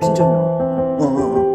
진짜 매워. 어, 어,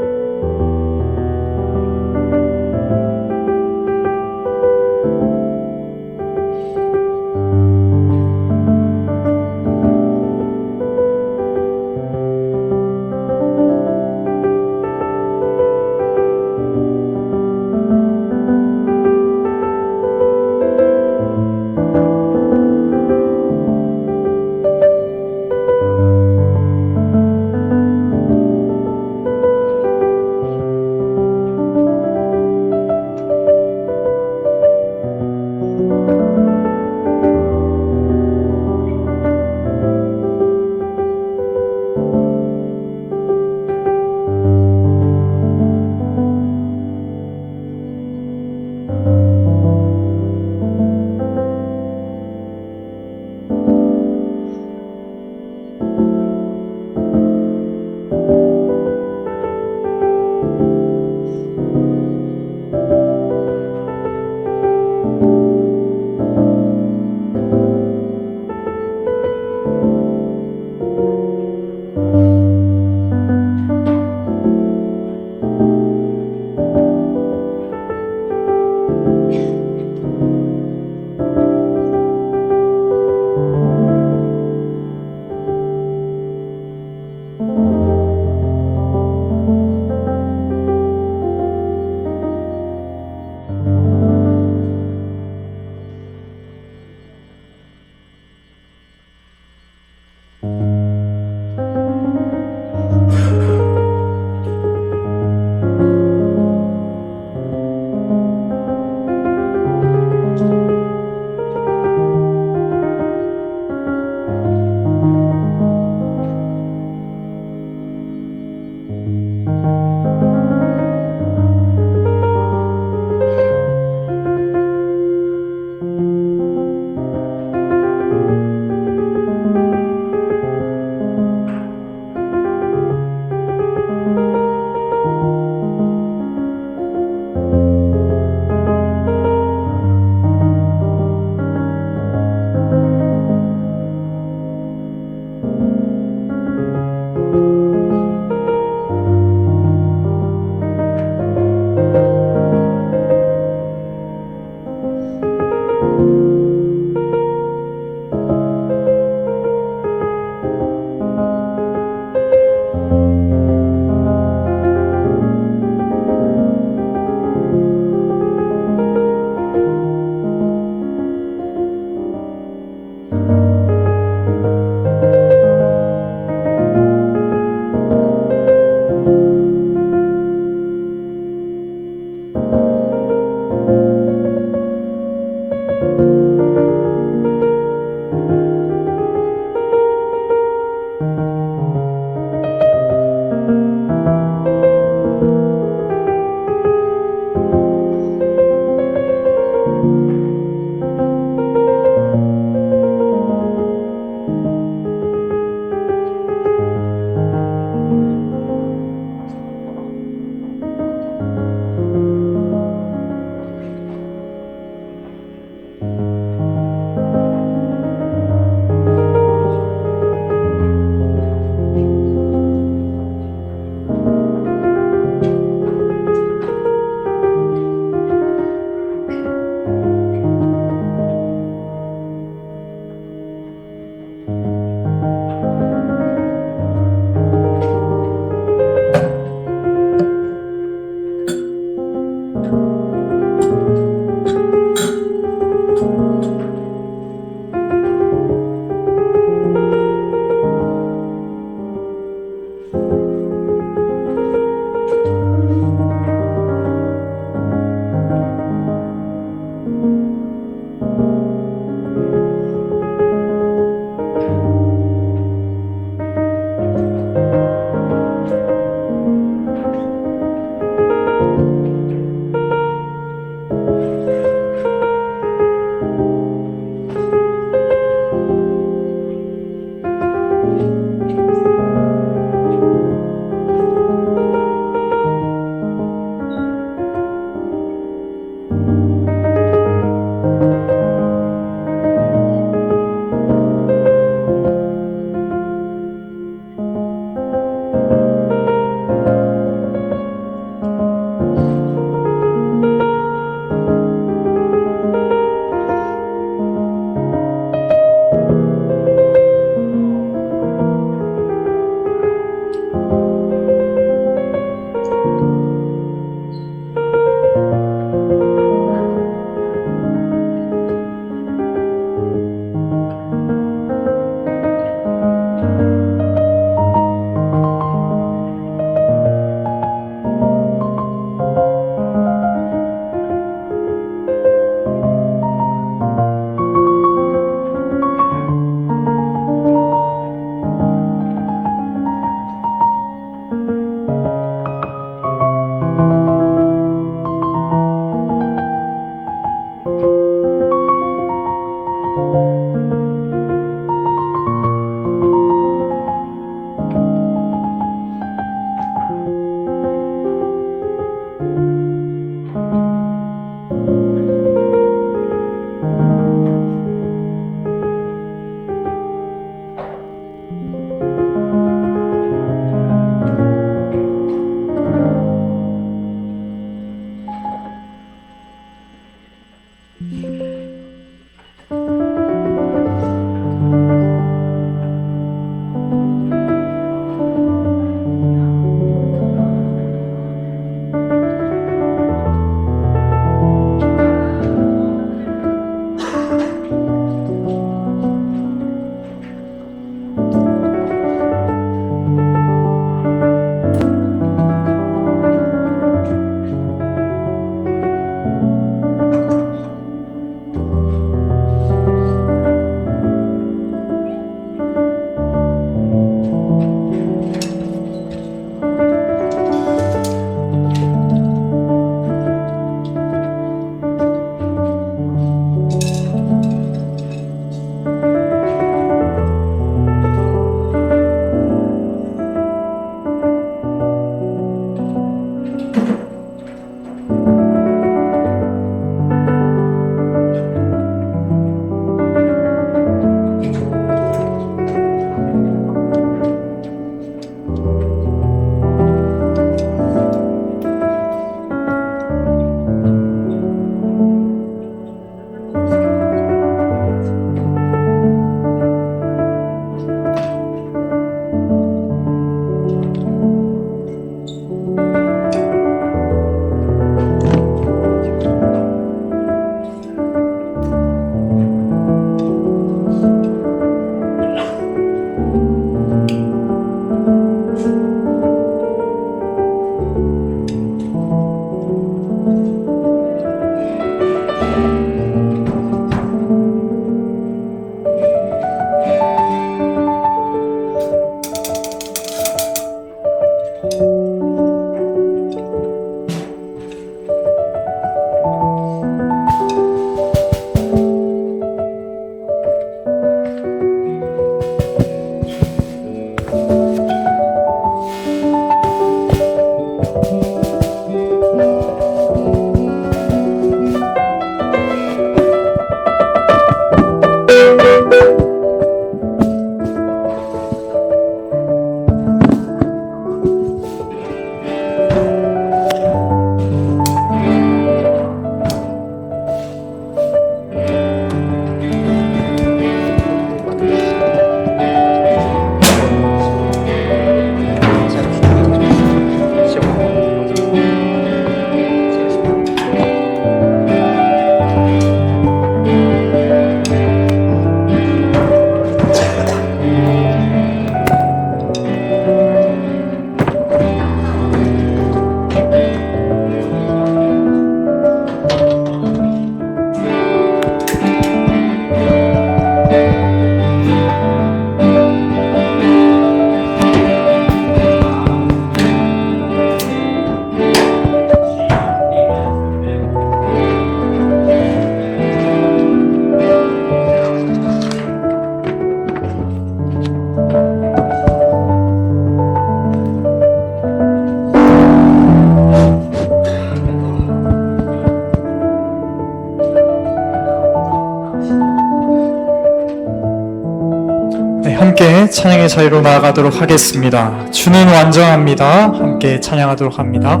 함께 찬양의 자리로 나아가도록 하겠습니다. 주는 완전합니다. 함께 찬양하도록 합니다.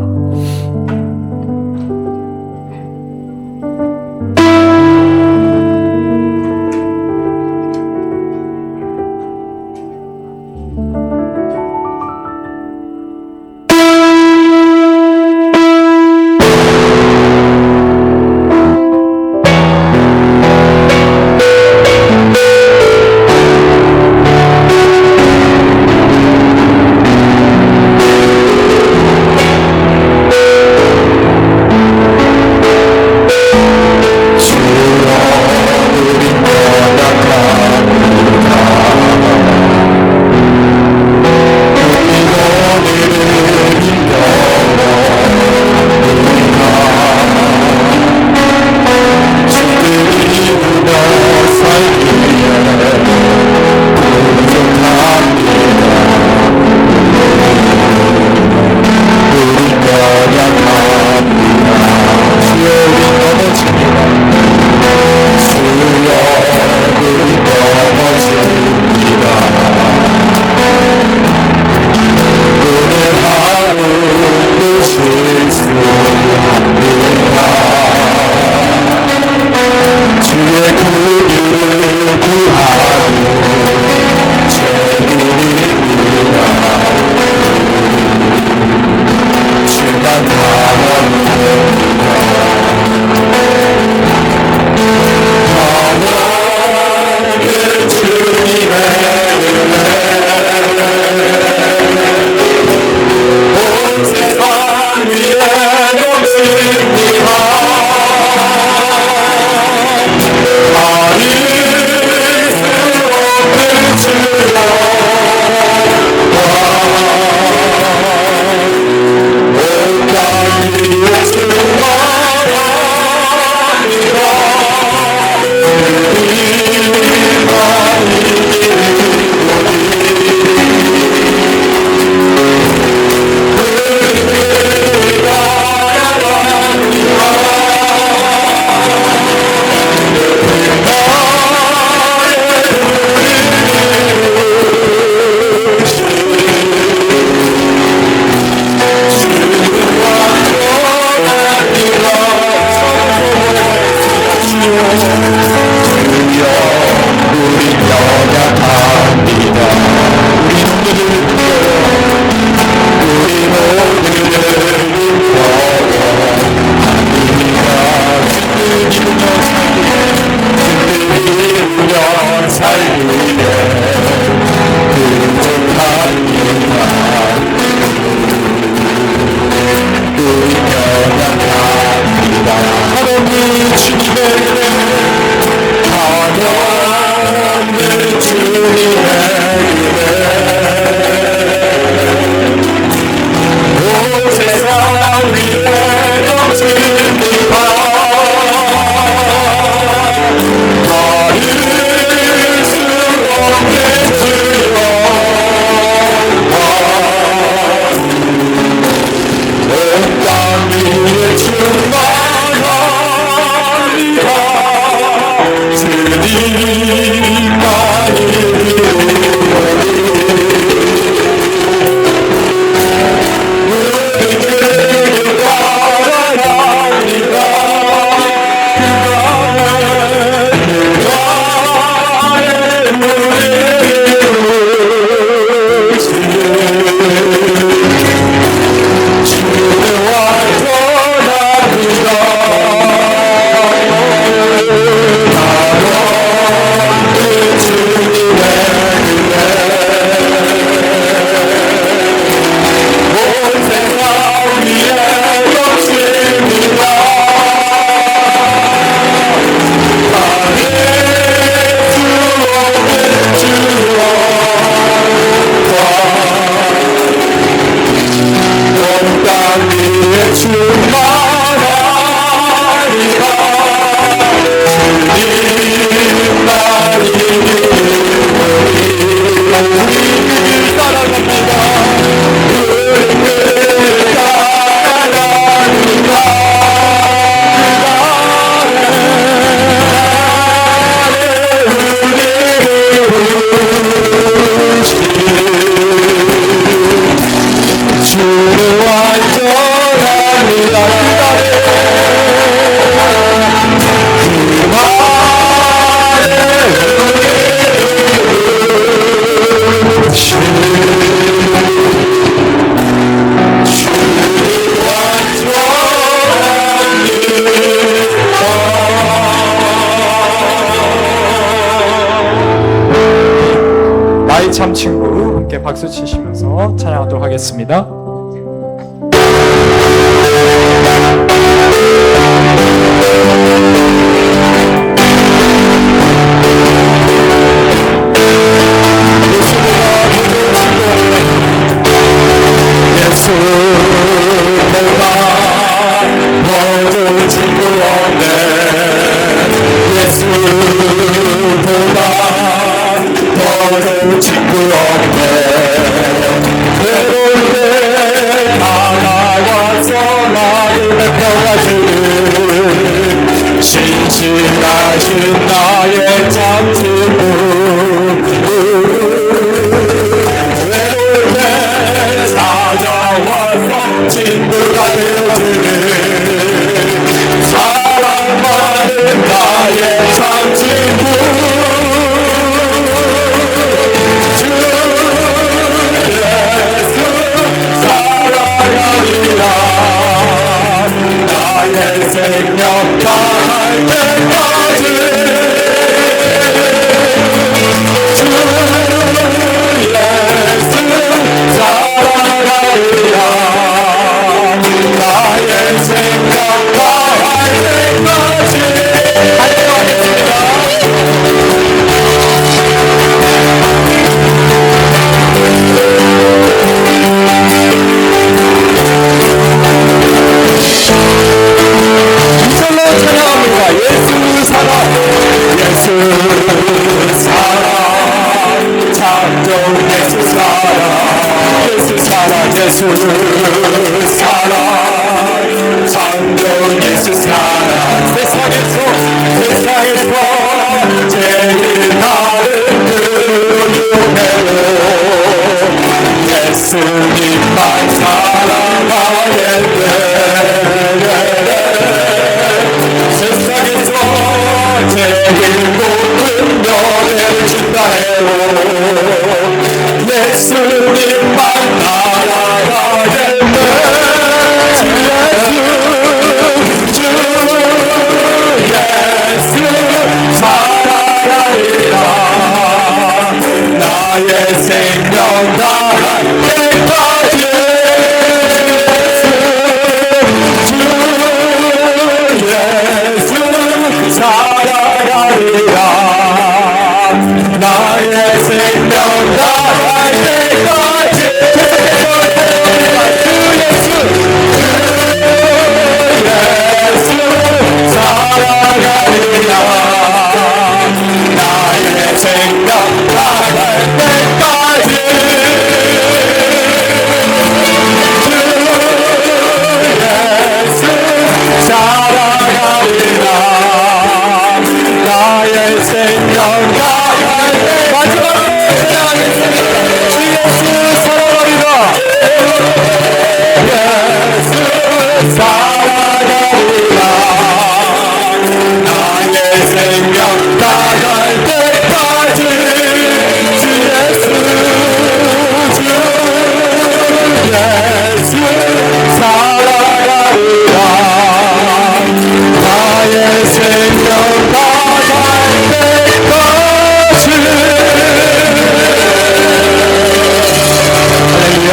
참 친구 함께 박수 치시면서 찬양하도록 하겠습니다. 신실하신 나의 참 친구 외로울 때 찾아와서 친구가 되어주는 사랑받는 나의 참 친구 주 예수 사랑하리라 나의 생명 다할 때까지 주 예수 사랑하리라 나의 생명 다할 때까지 이절로 찬양합니다. 예수 사랑 예수 사랑 창조 예수 사랑 예수 사랑 예수 사랑 창조 예수 사랑 세상에서 제일 나를 그리워해요 예수님만 사랑하겠네 세상에서 제일 높은 명예를 준다 해요 예수님만 따라가겠네 주 예수 사랑하리라 나의 생명 다할 때까지 예수 사랑하리라 나의 생명 다할 때까지 주 예수 사랑하리라 나의 생명 다할 때까지 주 예수 사랑하리라 나의 생명 다할 때 마지막으로 사랑하겠습니다 주 예수 사랑하리라 예수 사랑하리라 나의 생명 다할 때까지 주 예수 사랑하리라 나의 생명 다할 때까지 할렐루야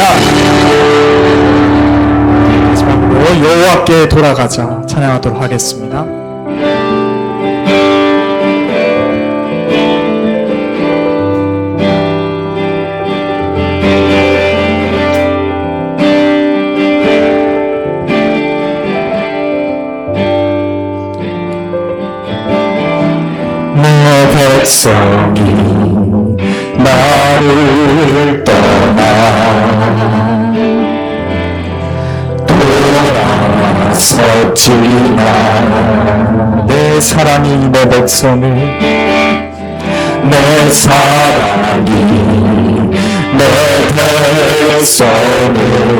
마지막으로 여호와께 돌아가자 찬양하도록 하겠습니다. 내 백성이 나를 떠나 돌아섰지만 내 사랑이 내 백성을 내 사랑이 내 백성을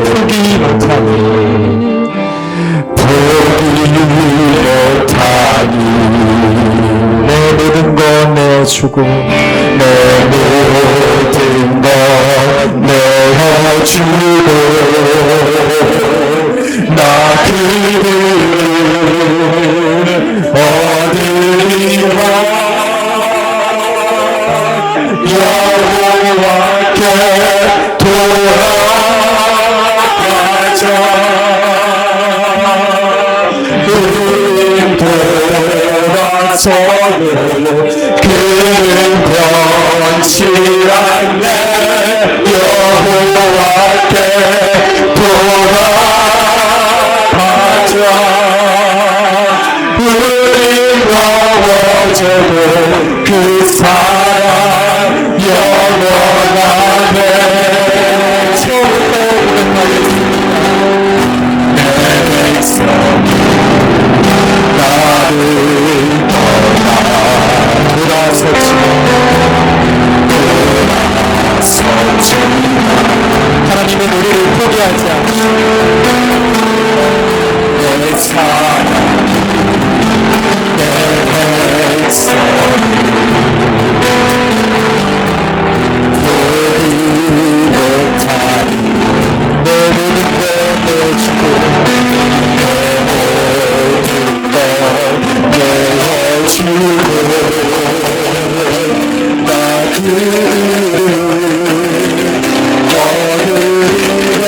포기 못하니 내 모든 것 내어주고 내 모든 것 내어주고 나 그를 얻으리라 여호와 돌아가자. 우리 멀어져도 그 사랑 영원하네. 내 백성이 나를 떠나 돌아섰지만 하나님은 우리를 포기하지 않으시고 내 사랑 내 백성이 우리 못하니 내 모든 것 내주고 내 모든 것 내어주고 나 그를 얻으리라.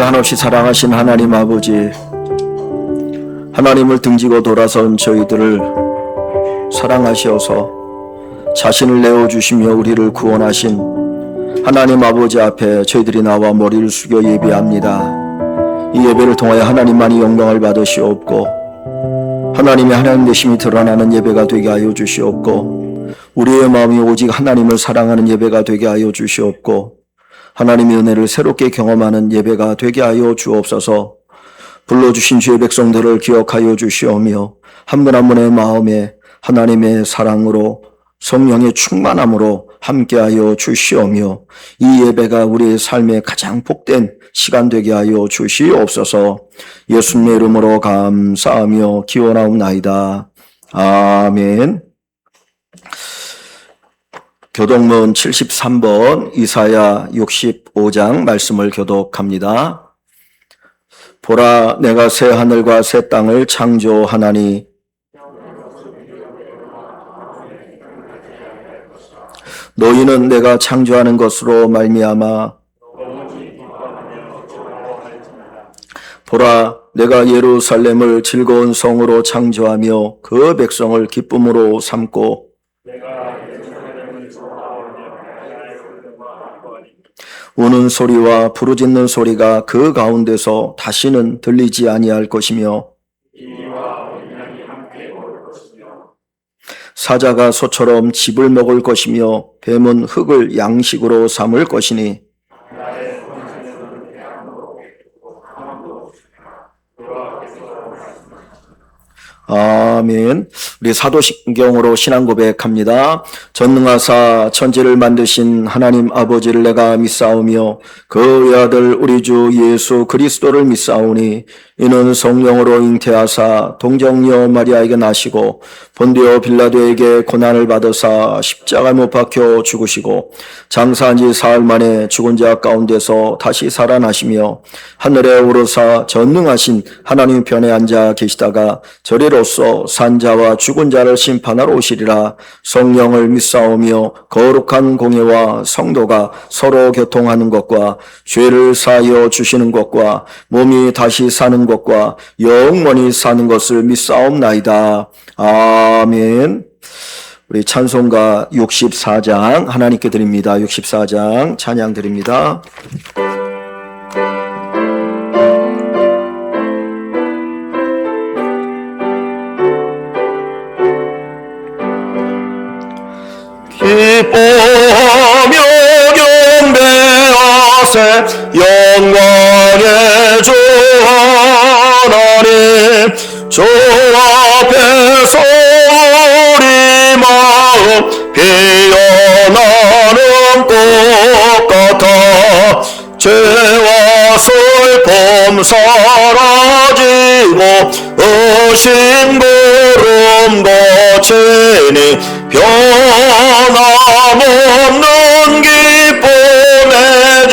우리를 한없이 사랑하신 하나님 아버지, 하나님을 등지고 돌아선 저희들을 사랑하셔서 자신을 내어주시며 우리를 구원하신 하나님 아버지 앞에 저희들이 나와 머리를 숙여 예배합니다. 이 예배를 통하여 하나님만이 영광을 받으시옵고 하나님의 하나님 되심이 드러나는 예배가 되게 하여 주시옵고 우리의 마음이 오직 하나님을 사랑하는 예배가 되게 하여 주시옵고 하나님의 은혜를 새롭게 경험하는 예배가 되게 하여 주옵소서. 불러주신 주의 백성들을 기억하여 주시오며 한 분 한 분의 마음에 하나님의 사랑으로 성령의 충만함으로 함께하여 주시오며 이 예배가 우리의 삶의 가장 복된 시간 되게 하여 주시옵소서. 예수님의 이름으로 감사하며 기원하옵나이다. 아멘. 교독문 73번 이사야 65장 말씀을 교독합니다. 보라, 내가 새 하늘과 새 땅을 창조하나니 너희는 내가 창조하는 것으로 말미암아 보라, 내가 예루살렘을 즐거운 성으로 창조하며 그 백성을 기쁨으로 삼고 우는 소리와 부르짖는 소리가 그 가운데서 다시는 들리지 아니할 것이며 사자가 소처럼 짚을 먹을 것이며 뱀은 흙을 양식으로 삼을 것이니 아멘. 우리 사도신경으로 신앙 고백합니다. 전능하사 천지를 만드신 하나님 아버지를 내가 믿사오며 그 외아들 우리 주 예수 그리스도를 믿사오니 이는 성령으로 잉태하사 동정녀 마리아에게 나시고 본디오 빌라도에게 고난을 받으사 십자가 못 박혀 죽으시고 장사한 지 사흘 만에 죽은 자 가운데서 다시 살아나시며 하늘에 오르사 전능하신 하나님 편에 앉아 계시다가 저리로서 산자와 죽은 자를 심판하러 오시리라. 성령을 믿사오며 거룩한 공예와 성도가 서로 교통하는 것과 죄를 사하여 주시는 것과 몸이 다시 사는 것과 영원히 사는 것을 믿사옵나이다. 아멘. 우리 찬송가 64장 하나님께 드립니다. 64장 찬양 드립니다. 기뻐하며 경배하세 영광의 주 하나님, 주 앞에서 우리 마음 피어나는 꽃 같아 죄와 슬픔 사라지고 의심부름 고치니 변함없는 기쁨의 주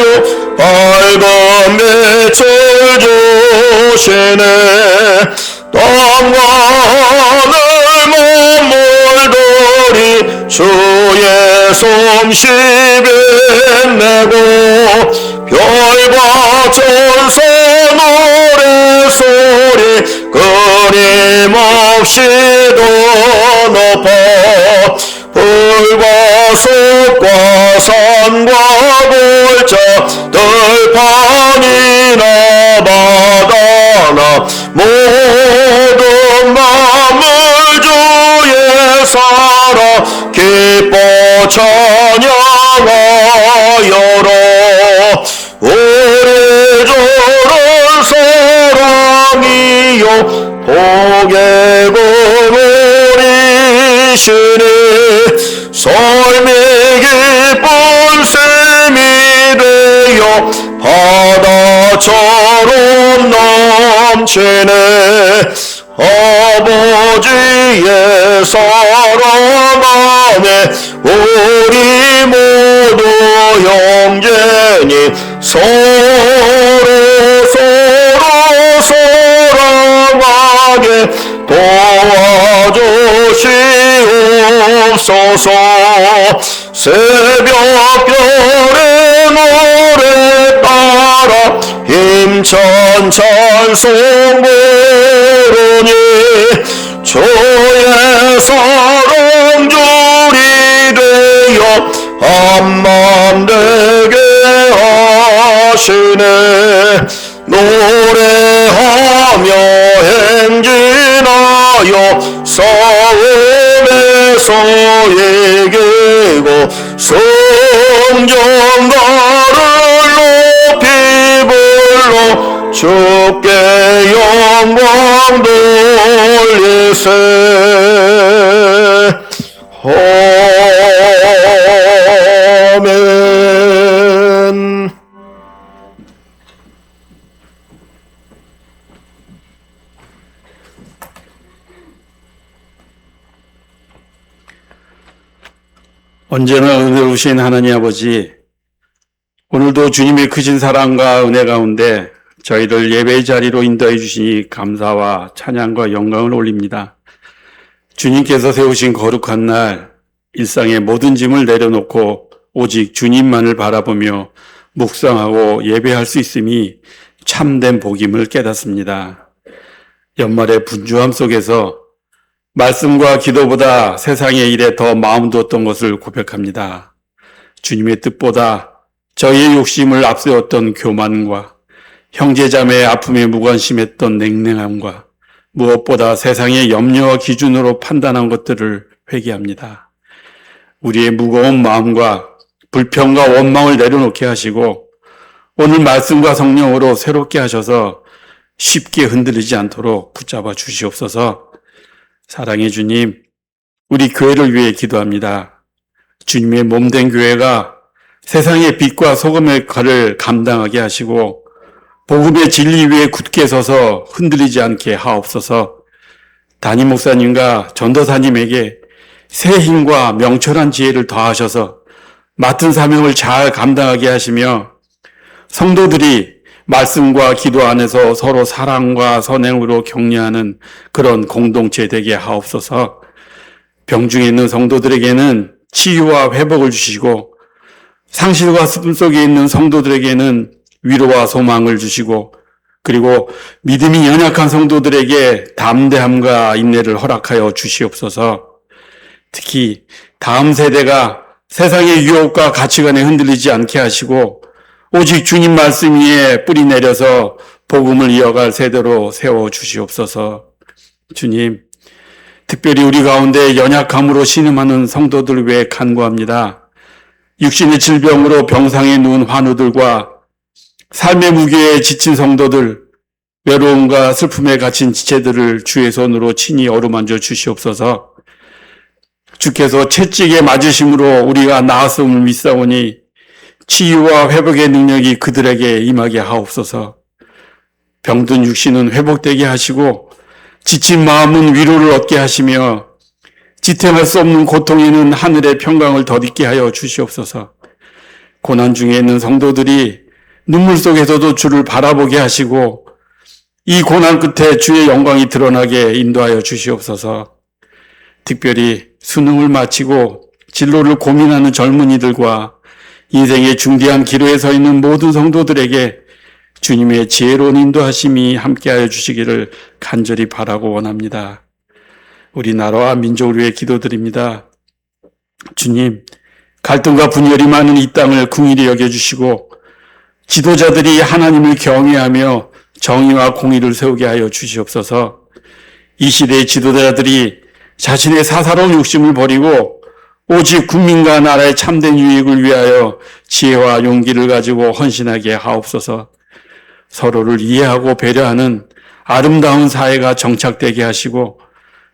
밝은 빛을 주시네. 땅과 하늘 만물들이 주의 솜씨 빛내고 별과 천사 노래소리 끊임없이도 높아 불과 숲과 산과 골짜 들판이나 바다나 모든 만물 주의 살아 기뻐 찬양하여라. 우리 주는 사랑이요 복의 그물이시니 삶이 기쁜 샘이 되어 바다처럼 넘치네. 아버지의 사랑 안에 우리 모두 형제니 서로 사랑하게 도와주시옵소서. 새벽별의 노래 따라 힘찬 천찬송 부르니 주의 사랑줄이 되어 한맘 되게 하시네. 노래하며 행진하여 싸움에서 이기고 성전가를 높이 불러 주께 영광 돌리세. 아멘. 언제나 은혜로우신 하나님 아버지, 오늘도 주님의 크신 사랑과 은혜 가운데 저희를 예배의 자리로 인도해 주시니 감사와 찬양과 영광을 올립니다. 주님께서 세우신 거룩한 날, 일상의 모든 짐을 내려놓고 오직 주님만을 바라보며 묵상하고 예배할 수 있음이 참된 복임을 깨닫습니다. 연말의 분주함 속에서 말씀과 기도보다 세상의 일에 더 마음 두었던 것을 고백합니다. 주님의 뜻보다 저희의 욕심을 앞세웠던 교만과 형제자매의 아픔에 무관심했던 냉랭함과 무엇보다 세상의 염려와 기준으로 판단한 것들을 회개합니다. 우리의 무거운 마음과 불평과 원망을 내려놓게 하시고 오늘 말씀과 성령으로 새롭게 하셔서 쉽게 흔들리지 않도록 붙잡아 주시옵소서. 사랑의 주님, 우리 교회를 위해 기도합니다. 주님의 몸된 교회가 세상의 빛과 소금의 칼을 감당하게 하시고 복음의 진리 위에 굳게 서서 흔들리지 않게 하옵소서. 담임 목사님과 전도사님에게 새 힘과 명철한 지혜를 더하셔서 맡은 사명을 잘 감당하게 하시며 성도들이 말씀과 기도 안에서 서로 사랑과 선행으로 격려하는 그런 공동체 되게 하옵소서. 병중에 있는 성도들에게는 치유와 회복을 주시고 상실과 슬픔 속에 있는 성도들에게는 위로와 소망을 주시고 그리고 믿음이 연약한 성도들에게 담대함과 인내를 허락하여 주시옵소서. 특히 다음 세대가 세상의 유혹과 가치관에 흔들리지 않게 하시고 오직 주님 말씀 위에 뿌리 내려서 복음을 이어갈 세대로 세워주시옵소서. 주님, 특별히 우리 가운데 연약함으로 신음하는 성도들 위해 간구합니다. 육신의 질병으로 병상에 누운 환우들과 삶의 무게에 지친 성도들, 외로움과 슬픔에 갇힌 지체들을 주의 손으로 친히 어루만져 주시옵소서. 주께서 채찍에 맞으심으로 우리가 나았음을 믿사오니 치유와 회복의 능력이 그들에게 임하게 하옵소서. 병든 육신은 회복되게 하시고 지친 마음은 위로를 얻게 하시며 지탱할 수 없는 고통에는 하늘의 평강을 덧입게 하여 주시옵소서. 고난 중에 있는 성도들이 눈물 속에서도 주를 바라보게 하시고 이 고난 끝에 주의 영광이 드러나게 인도하여 주시옵소서. 특별히 수능을 마치고 진로를 고민하는 젊은이들과 인생의 중대한 기로에 서 있는 모든 성도들에게 주님의 지혜로운 인도하심이 함께하여 주시기를 간절히 바라고 원합니다. 우리 나라와 민족을 위해 기도드립니다. 주님, 갈등과 분열이 많은 이 땅을 긍휼히 여겨주시고 지도자들이 하나님을 경외하며 정의와 공의를 세우게 하여 주시옵소서. 이 시대의 지도자들이 자신의 사사로운 욕심을 버리고 오직 국민과 나라의 참된 유익을 위하여 지혜와 용기를 가지고 헌신하게 하옵소서. 서로를 이해하고 배려하는 아름다운 사회가 정착되게 하시고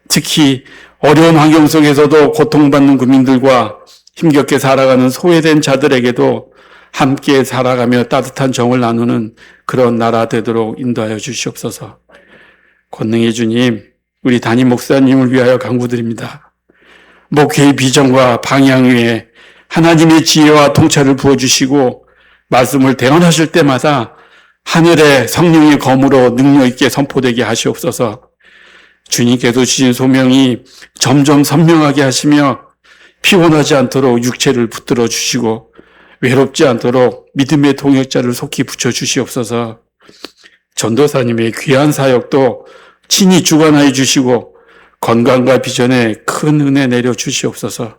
특히 어려운 환경 속에서도 고통받는 국민들과 힘겹게 살아가는 소외된 자들에게도 함께 살아가며 따뜻한 정을 나누는 그런 나라 되도록 인도하여 주시옵소서. 권능의 주님, 우리 담임 목사님을 위하여 간구드립니다. 목회의 비전과 방향 위에 하나님의 지혜와 통찰을 부어주시고 말씀을 대언하실 때마다 하늘의 성령의 검으로 능력 있게 선포되게 하시옵소서. 주님께서 주신 소명이 점점 선명하게 하시며 피곤하지 않도록 육체를 붙들어 주시고 외롭지 않도록 믿음의 동역자를 속히 붙여 주시옵소서. 전도사님의 귀한 사역도 친히 주관하여 주시고 건강과 비전에 큰 은혜 내려 주시옵소서.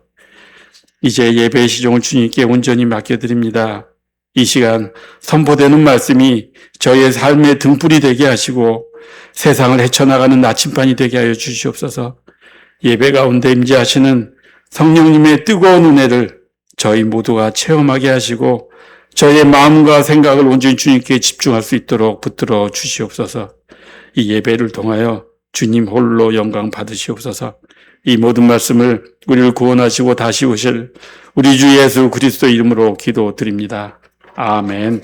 이제 예배의 시종을 주님께 온전히 맡겨드립니다. 이 시간 선포되는 말씀이 저희의 삶의 등불이 되게 하시고 세상을 헤쳐나가는 나침반이 되게 하여 주시옵소서. 예배 가운데 임재하시는 성령님의 뜨거운 은혜를 저희 모두가 체험하게 하시고 저희의 마음과 생각을 온전히 주님께 집중할 수 있도록 붙들어 주시옵소서. 이 예배를 통하여 주님 홀로 영광 받으시옵소서. 이 모든 말씀을 우리를 구원하시고 다시 오실 우리 주 예수 그리스도 이름으로 기도드립니다. 아멘.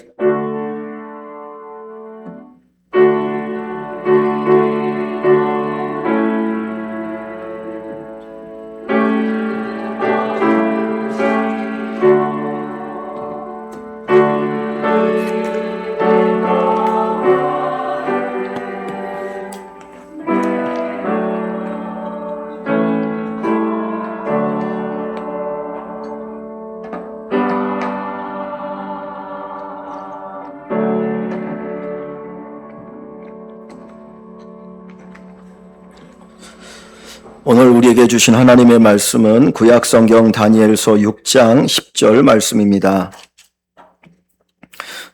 오늘 우리에게 주신 하나님의 말씀은 구약성경 다니엘서 6장 10절 말씀입니다.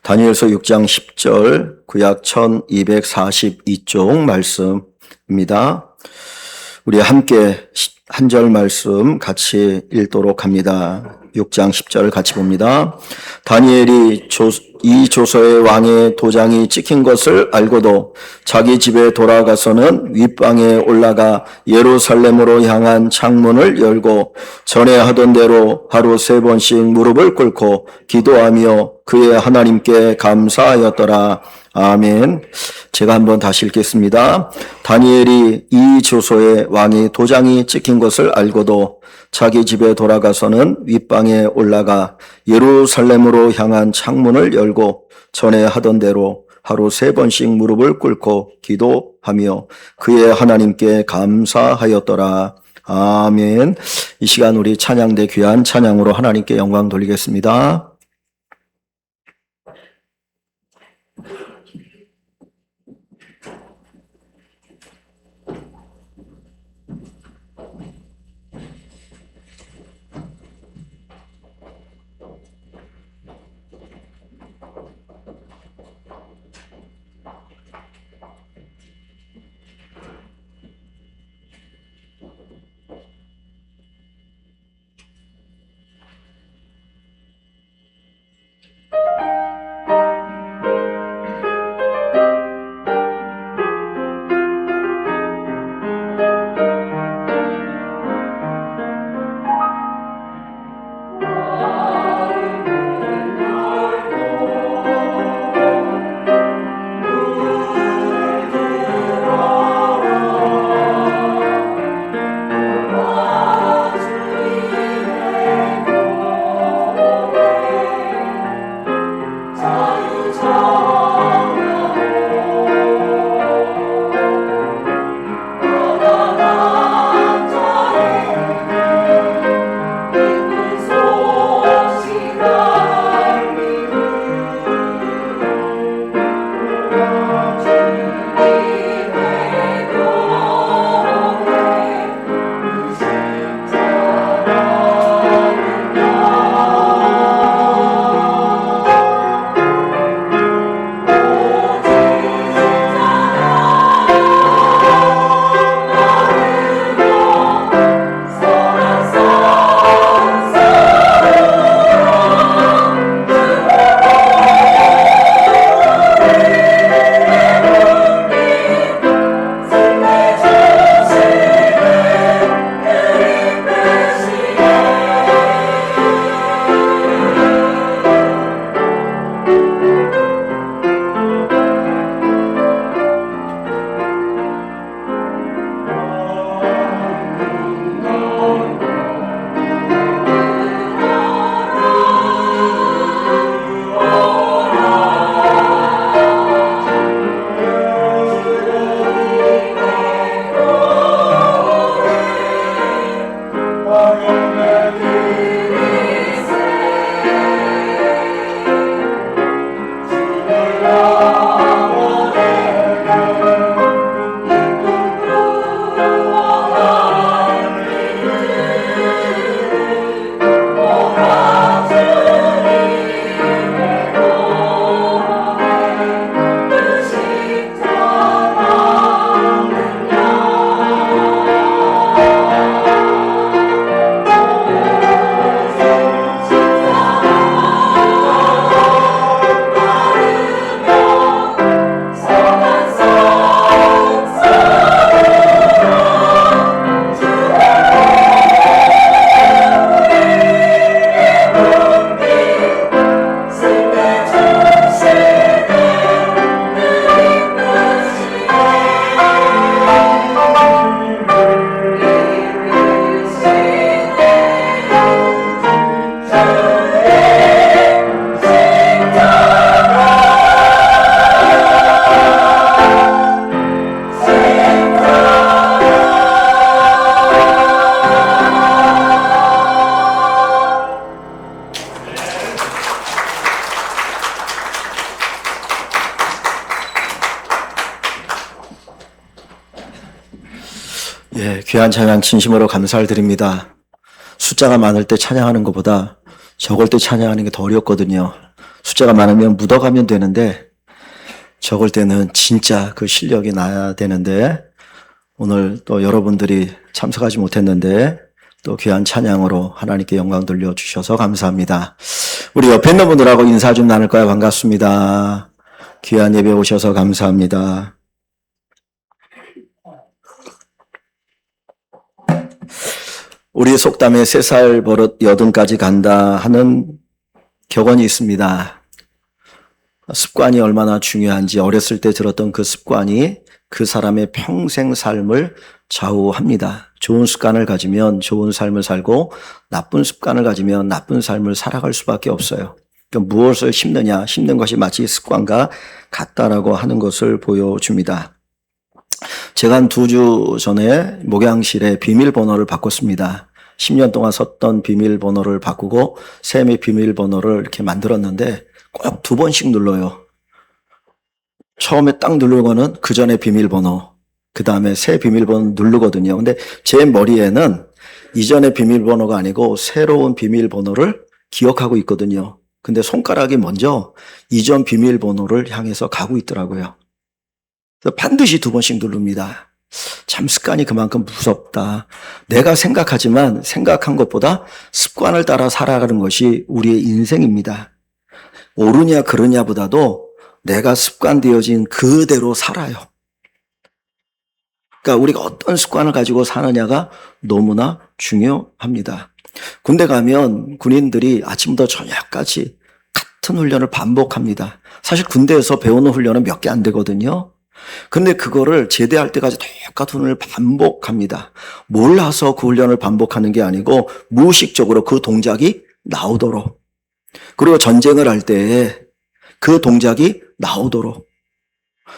다니엘서 6장 10절 구약 1242쪽 말씀입니다. 우리 함께 한 절 말씀 같이 읽도록 합니다. 6장 10절 같이 봅니다. 다니엘이 이 조서의 왕의 도장이 찍힌 것을 알고도 자기 집에 돌아가서는 윗방에 올라가 예루살렘으로 향한 창문을 열고 전에 하던 대로 하루 3번씩 무릎을 꿇고 기도하며 그의 하나님께 감사하였더라. 아멘. 제가 한번 다시 읽겠습니다. 다니엘이 이 조서의 왕의 도장이 찍힌 것을 알고도 자기 집에 돌아가서는 윗방에 올라가 예루살렘으로 향한 창문을 열고 전에 하던 대로 하루 3번씩 무릎을 꿇고 기도하며 그의 하나님께 감사하였더라. 아멘. 이 시간 우리 찬양대 귀한 찬양으로 하나님께 영광 돌리겠습니다. 예, 귀한 찬양 진심으로 감사를 드립니다. 숫자가 많을 때 찬양하는 것보다 적을 때 찬양하는 게 더 어렵거든요. 숫자가 많으면 묻어가면 되는데 적을 때는 진짜 그 실력이 나야 되는데 오늘 또 여러분들이 참석하지 못했는데 또 귀한 찬양으로 하나님께 영광 돌려주셔서 감사합니다. 우리 옆에 있는 분들하고 인사 좀 나눌까요? 반갑습니다. 귀한 예배 오셔서 감사합니다. 우리 속담에 3살 버릇 80까지 간다 하는 격언이 있습니다. 습관이 얼마나 중요한지 어렸을 때 들었던 그 습관이 그 사람의 평생 삶을 좌우합니다. 좋은 습관을 가지면 좋은 삶을 살고 나쁜 습관을 가지면 나쁜 삶을 살아갈 수밖에 없어요. 그러니까 무엇을 심느냐, 심는 것이 마치 습관과 같다라고 하는 것을 보여줍니다. 제가 한 2주 전에 목양실에 비밀번호를 바꿨습니다. 10년 동안 썼던 비밀번호를 바꾸고 샘의 비밀번호를 이렇게 만들었는데 꼭 2번씩 눌러요. 처음에 딱 누르고는 그 전에 비밀번호, 그 다음에 새 비밀번호 누르거든요. 근데 제 머리에는 이전의 비밀번호가 아니고 새로운 비밀번호를 기억하고 있거든요. 근데 손가락이 먼저 이전 비밀번호를 향해서 가고 있더라고요. 그래서 반드시 2번씩 누릅니다. 참 습관이 그만큼 무섭다. 내가 생각하지만 생각한 것보다 습관을 따라 살아가는 것이 우리의 인생입니다. 옳으냐 그르냐보다도 내가 습관되어진 그대로 살아요. 그러니까 우리가 어떤 습관을 가지고 사느냐가 너무나 중요합니다. 군대 가면 군인들이 아침부터 저녁까지 같은 훈련을 반복합니다. 사실 군대에서 배우는 훈련은 몇 개 안 되거든요. 근데 그거를 제대할 때까지 똑같은 훈련을 반복합니다. 몰라서 그 훈련을 반복하는 게 아니고 무의식적으로 그 동작이 나오도록. 그리고 전쟁을 할 때 그 동작이 나오도록.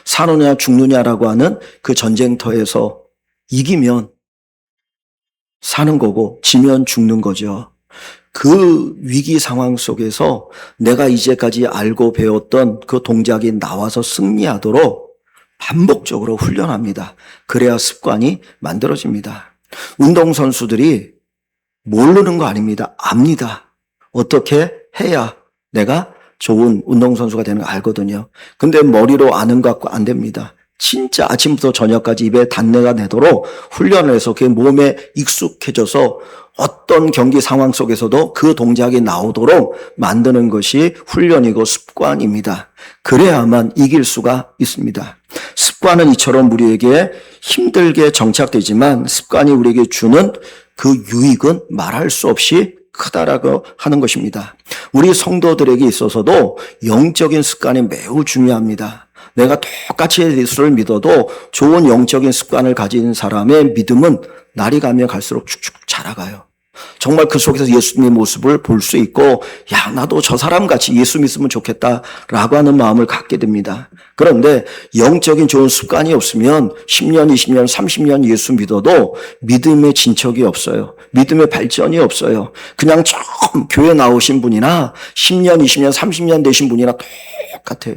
사느냐 죽느냐라고 하는 그 전쟁터에서 이기면 사는 거고 지면 죽는 거죠. 그 위기 상황 속에서 내가 이제까지 알고 배웠던 그 동작이 나와서 승리하도록 반복적으로 훈련합니다. 그래야 습관이 만들어집니다. 운동선수들이 모르는 거 아닙니다. 압니다. 어떻게 해야 내가 좋은 운동선수가 되는 거 알거든요. 근데 머리로 아는 것 같고 안 됩니다. 진짜 아침부터 저녁까지 입에 단내가 내도록 훈련을 해서 그게 몸에 익숙해져서 어떤 경기 상황 속에서도 그 동작이 나오도록 만드는 것이 훈련이고 습관입니다. 그래야만 이길 수가 있습니다. 습관은 이처럼 우리에게 힘들게 정착되지만 습관이 우리에게 주는 그 유익은 말할 수 없이 크다라고 하는 것입니다. 우리 성도들에게 있어서도 영적인 습관이 매우 중요합니다. 내가 똑같이 예수를 믿어도 좋은 영적인 습관을 가진 사람의 믿음은 날이 가면 갈수록 축축 자라가요. 정말 그 속에서 예수님의 모습을 볼 수 있고 야 나도 저 사람같이 예수 믿으면 좋겠다라고 하는 마음을 갖게 됩니다. 그런데 영적인 좋은 습관이 없으면 10년, 20년, 30년 예수 믿어도 믿음의 진척이 없어요. 믿음의 발전이 없어요. 그냥 처음 교회 나오신 분이나 10년, 20년, 30년 되신 분이나 똑같아요.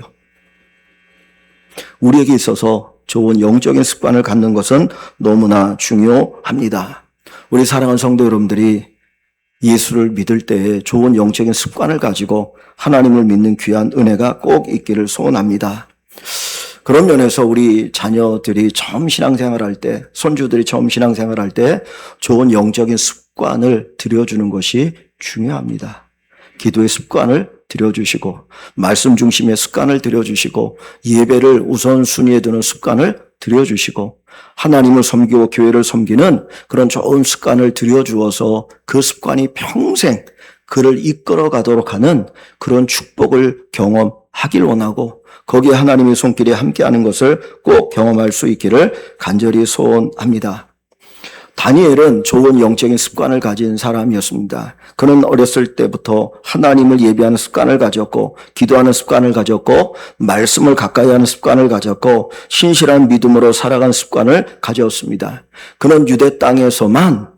우리에게 있어서 좋은 영적인 습관을 갖는 것은 너무나 중요합니다. 우리 사랑하는 성도 여러분들이 예수를 믿을 때에 좋은 영적인 습관을 가지고 하나님을 믿는 귀한 은혜가 꼭 있기를 소원합니다. 그런 면에서 우리 자녀들이 처음 신앙생활할 때, 손주들이 처음 신앙생활할 때 좋은 영적인 습관을 들여주는 것이 중요합니다. 기도의 습관을 들여주시고 말씀 중심의 습관을 들여주시고 예배를 우선순위에 두는 습관을 들여주시고 하나님을 섬기고 교회를 섬기는 그런 좋은 습관을 들여주어서 그 습관이 평생 그를 이끌어가도록 하는 그런 축복을 경험하길 원하고 거기에 하나님의 손길이 함께하는 것을 꼭 경험할 수 있기를 간절히 소원합니다. 다니엘은 좋은 영적인 습관을 가진 사람이었습니다. 그는 어렸을 때부터 하나님을 예배하는 습관을 가졌고 기도하는 습관을 가졌고 말씀을 가까이 하는 습관을 가졌고 신실한 믿음으로 살아가는 습관을 가졌습니다. 그는 유대 땅에서만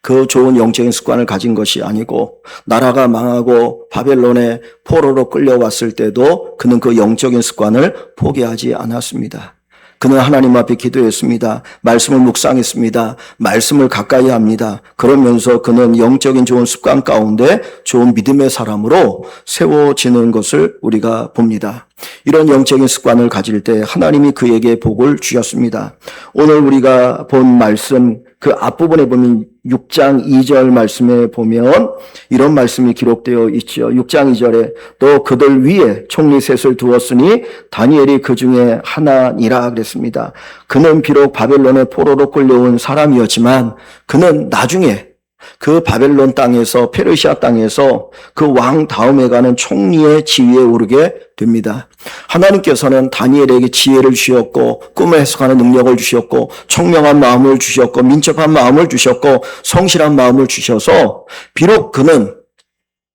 그 좋은 영적인 습관을 가진 것이 아니고 나라가 망하고 바벨론의 포로로 끌려왔을 때도 그는 그 영적인 습관을 포기하지 않았습니다. 그는 하나님 앞에 기도했습니다. 말씀을 묵상했습니다. 말씀을 가까이 합니다. 그러면서 그는 영적인 좋은 습관 가운데 좋은 믿음의 사람으로 세워지는 것을 우리가 봅니다. 이런 영적인 습관을 가질 때 하나님이 그에게 복을 주셨습니다. 오늘 우리가 본 말씀 그 앞부분에 보면 6장 2절 말씀에 보면 이런 말씀이 기록되어 있죠. 6장 2절에 또 그들 위에 총리 셋을 두었으니 다니엘이 그 중에 하나니라 그랬습니다. 그는 비록 바벨론의 포로로 끌려온 사람이었지만 그는 나중에 그 바벨론 땅에서 페르시아 땅에서 그 왕 다음에 가는 총리의 지위에 오르게 됩니다. 하나님께서는 다니엘에게 지혜를 주셨고 꿈을 해석하는 능력을 주셨고 청명한 마음을 주셨고 민첩한 마음을 주셨고 성실한 마음을 주셔서 비록 그는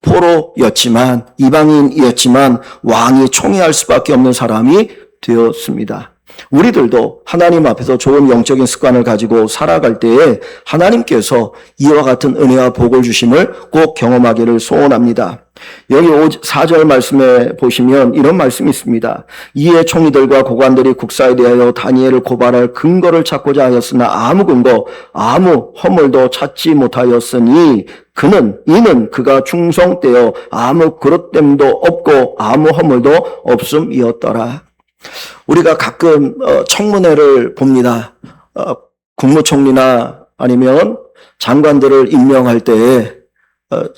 포로였지만 이방인이었지만 왕이 총애할 수밖에 없는 사람이 되었습니다. 우리들도 하나님 앞에서 좋은 영적인 습관을 가지고 살아갈 때에 하나님께서 이와 같은 은혜와 복을 주심을 꼭 경험하기를 소원합니다. 여기 4절 말씀에 보시면 이런 말씀이 있습니다. 이에 총리들과 고관들이 국사에 대하여 다니엘을 고발할 근거를 찾고자 하였으나 아무 근거, 아무 허물도 찾지 못하였으니 이는 그가 충성되어 아무 그릇됨도 없고 아무 허물도 없음이었더라. 우리가 가끔 청문회를 봅니다. 국무총리나 아니면 장관들을 임명할 때에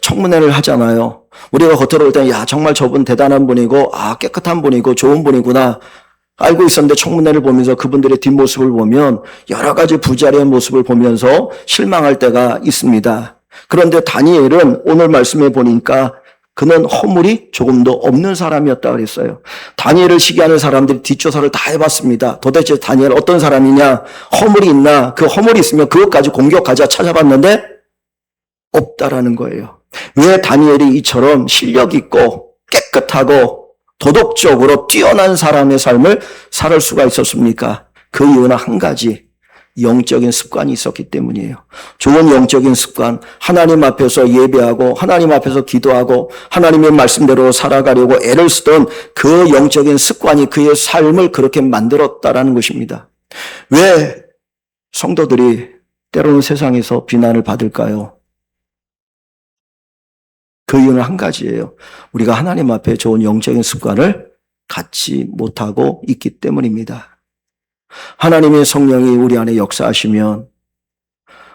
청문회를 하잖아요. 우리가 겉으로 볼 때는 야 정말 저분 대단한 분이고 깨끗한 분이고 좋은 분이구나 알고 있었는데 청문회를 보면서 그분들의 뒷모습을 보면 여러 가지 부자리의 모습을 보면서 실망할 때가 있습니다. 그런데 다니엘은 오늘 말씀에 보니까 그는 허물이 조금도 없는 사람이었다 그랬어요. 다니엘을 시기하는 사람들이 뒷조사를 다 해봤습니다. 도대체 다니엘 어떤 사람이냐? 허물이 있나? 그 허물이 있으면 그것까지 공격하자 찾아봤는데 없다라는 거예요. 왜 다니엘이 이처럼 실력 있고 깨끗하고 도덕적으로 뛰어난 사람의 삶을 살 수가 있었습니까? 그 이유는 한 가지. 영적인 습관이 있었기 때문이에요. 좋은 영적인 습관, 하나님 앞에서 예배하고 하나님 앞에서 기도하고 하나님의 말씀대로 살아가려고 애를 쓰던 그 영적인 습관이 그의 삶을 그렇게 만들었다라는 것입니다. 왜 성도들이 때로는 세상에서 비난을 받을까요? 그 이유는 한 가지예요. 우리가 하나님 앞에 좋은 영적인 습관을 갖지 못하고 있기 때문입니다. 하나님의 성령이 우리 안에 역사하시면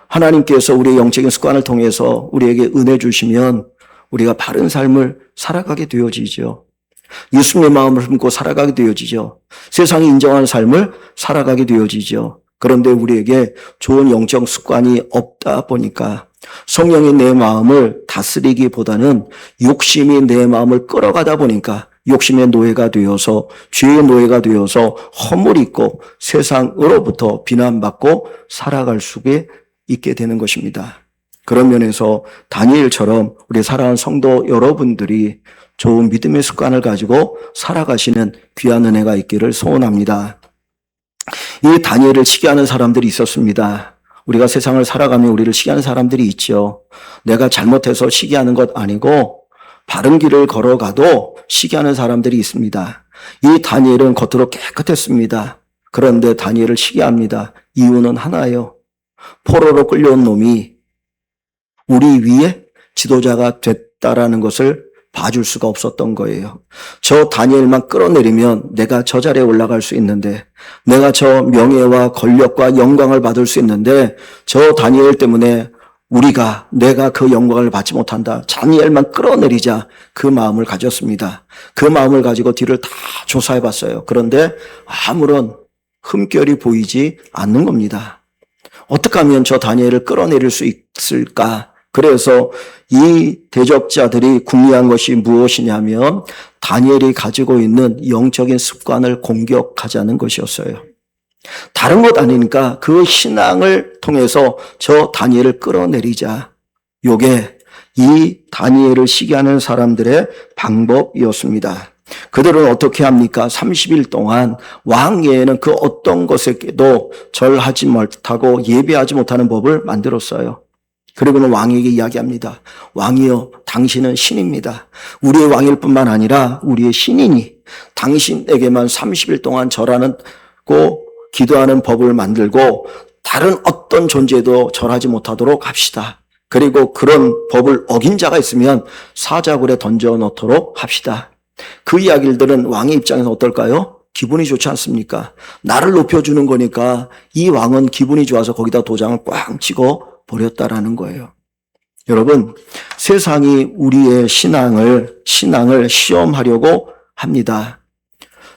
하나님께서 우리의 영적인 습관을 통해서 우리에게 은혜 주시면 우리가 바른 삶을 살아가게 되어지죠. 예수님의 마음을 품고 살아가게 되어지죠. 세상이 인정하는 삶을 살아가게 되어지죠. 그런데 우리에게 좋은 영적 습관이 없다 보니까 성령이 내 마음을 다스리기보다는 욕심이 내 마음을 끌어가다 보니까 욕심의 노예가 되어서 죄의 노예가 되어서 허물이 있고 세상으로부터 비난받고 살아갈 수게 있게 되는 것입니다. 그런 면에서 다니엘처럼 우리 사랑하는 성도 여러분들이 좋은 믿음의 습관을 가지고 살아가시는 귀한 은혜가 있기를 소원합니다. 이 다니엘을 시기하는 사람들이 있었습니다. 우리가 세상을 살아가며 우리를 시기하는 사람들이 있죠. 내가 잘못해서 시기하는 것 아니고 바른 길을 걸어가도 시기하는 사람들이 있습니다. 이 다니엘은 겉으로 깨끗했습니다. 그런데 다니엘을 시기합니다. 이유는 하나예요. 포로로 끌려온 놈이 우리 위에 지도자가 됐다라는 것을 봐줄 수가 없었던 거예요. 저 다니엘만 끌어내리면 내가 저 자리에 올라갈 수 있는데, 내가 저 명예와 권력과 영광을 받을 수 있는데, 저 다니엘 때문에 내가 그 영광을 받지 못한다. 다니엘만 끌어내리자. 그 마음을 가졌습니다. 그 마음을 가지고 뒤를 다 조사해 봤어요. 그런데 아무런 흠결이 보이지 않는 겁니다. 어떻게 하면 저 다니엘을 끌어내릴 수 있을까? 그래서 이 대적자들이 궁리한 것이 무엇이냐면 다니엘이 가지고 있는 영적인 습관을 공격하자는 것이었어요. 다른 것 아니니까 그 신앙을 통해서 저 다니엘을 끌어내리자. 요게 이 다니엘을 시기하는 사람들의 방법이었습니다. 그들은 어떻게 합니까? 30일 동안 왕 외에는 그 어떤 것에도 절하지 못하고 예배하지 못하는 법을 만들었어요. 그리고는 왕에게 이야기합니다. 왕이여, 당신은 신입니다. 우리의 왕일 뿐만 아니라 우리의 신이니 당신에게만 30일 동안 절하는 고 기도하는 법을 만들고 다른 어떤 존재도 절하지 못하도록 합시다. 그리고 그런 법을 어긴 자가 있으면 사자굴에 던져 넣도록 합시다. 그 이야기를 들은 왕의 입장에서 어떨까요? 기분이 좋지 않습니까? 나를 높여주는 거니까 이 왕은 기분이 좋아서 거기다 도장을 꽝 찍어 버렸다라는 거예요. 여러분, 세상이 우리의 신앙을 시험하려고 합니다.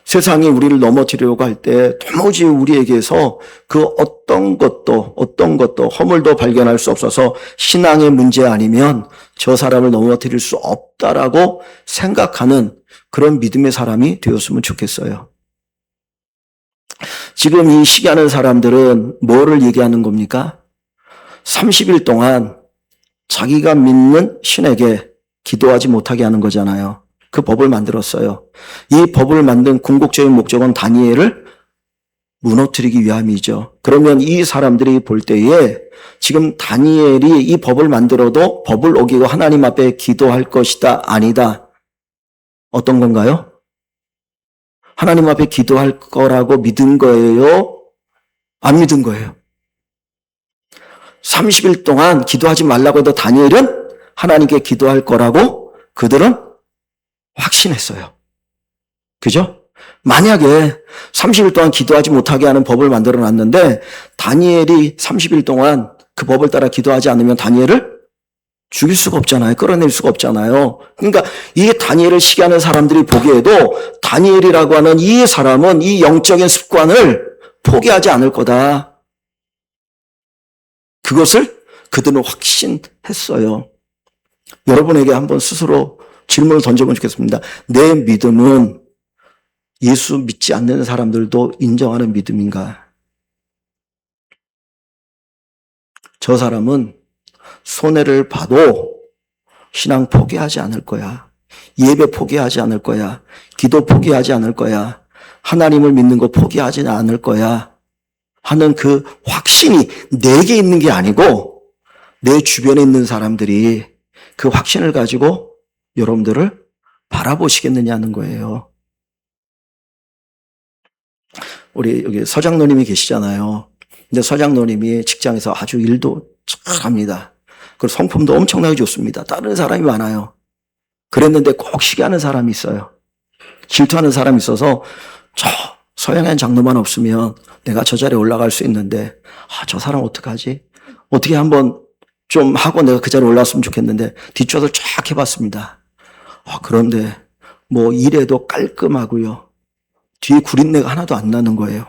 세상이 우리를 넘어뜨리려고 할 때 도무지 우리에게서 그 어떤 것도 허물도 발견할 수 없어서 신앙의 문제 아니면 저 사람을 넘어뜨릴 수 없다라고 생각하는 그런 믿음의 사람이 되었으면 좋겠어요. 지금 이 시기하는 사람들은 뭐를 얘기하는 겁니까? 30일 동안 자기가 믿는 신에게 기도하지 못하게 하는 거잖아요. 그 법을 만들었어요. 이 법을 만든 궁극적인 목적은 다니엘을 무너뜨리기 위함이죠. 그러면 이 사람들이 볼 때에 지금 다니엘이 이 법을 만들어도 법을 어기고 하나님 앞에 기도할 것이다, 아니다. 어떤 건가요? 하나님 앞에 기도할 거라고 믿은 거예요? 안 믿은 거예요? 30일 동안 기도하지 말라고 해도 다니엘은 하나님께 기도할 거라고 그들은 확신했어요. 그죠? 만약에 30일 동안 기도하지 못하게 하는 법을 만들어 놨는데 다니엘이 30일 동안 그 법을 따라 기도하지 않으면 다니엘을 죽일 수가 없잖아요. 끌어낼 수가 없잖아요. 그러니까 이 다니엘을 시기하는 사람들이 보기에도 다니엘이라고 하는 이 사람은 이 영적인 습관을 포기하지 않을 거다. 그것을 그들은 확신했어요. 여러분에게 한번 스스로 질문을 던져보면 좋겠습니다. 내 믿음은 예수 믿지 않는 사람들도 인정하는 믿음인가? 저 사람은 손해를 봐도 신앙 포기하지 않을 거야. 예배 포기하지 않을 거야. 기도 포기하지 않을 거야. 하나님을 믿는 거 포기하지 않을 거야. 하는 그 확신이 내게 있는 게 아니고 내 주변에 있는 사람들이 그 확신을 가지고 여러분들을 바라보시겠느냐는 거예요. 우리 여기 서장로님이 계시잖아요. 근데 서장로님이 직장에서 아주 일도 잘합니다. 그리고 성품도 엄청나게 좋습니다. 다른 사람이 많아요. 그랬는데 꼭 시기하는 사람이 있어요. 질투하는 사람이 있어서 저 서양한 장로만 없으면 내가 저 자리에 올라갈 수 있는데 저 사람 어떡하지? 어떻게 한번 좀 하고 내가 그 자리에 올라왔으면 좋겠는데 뒷조사를 쫙 해봤습니다. 그런데 뭐 일에도 깔끔하고요. 뒤에 구린내가 하나도 안 나는 거예요.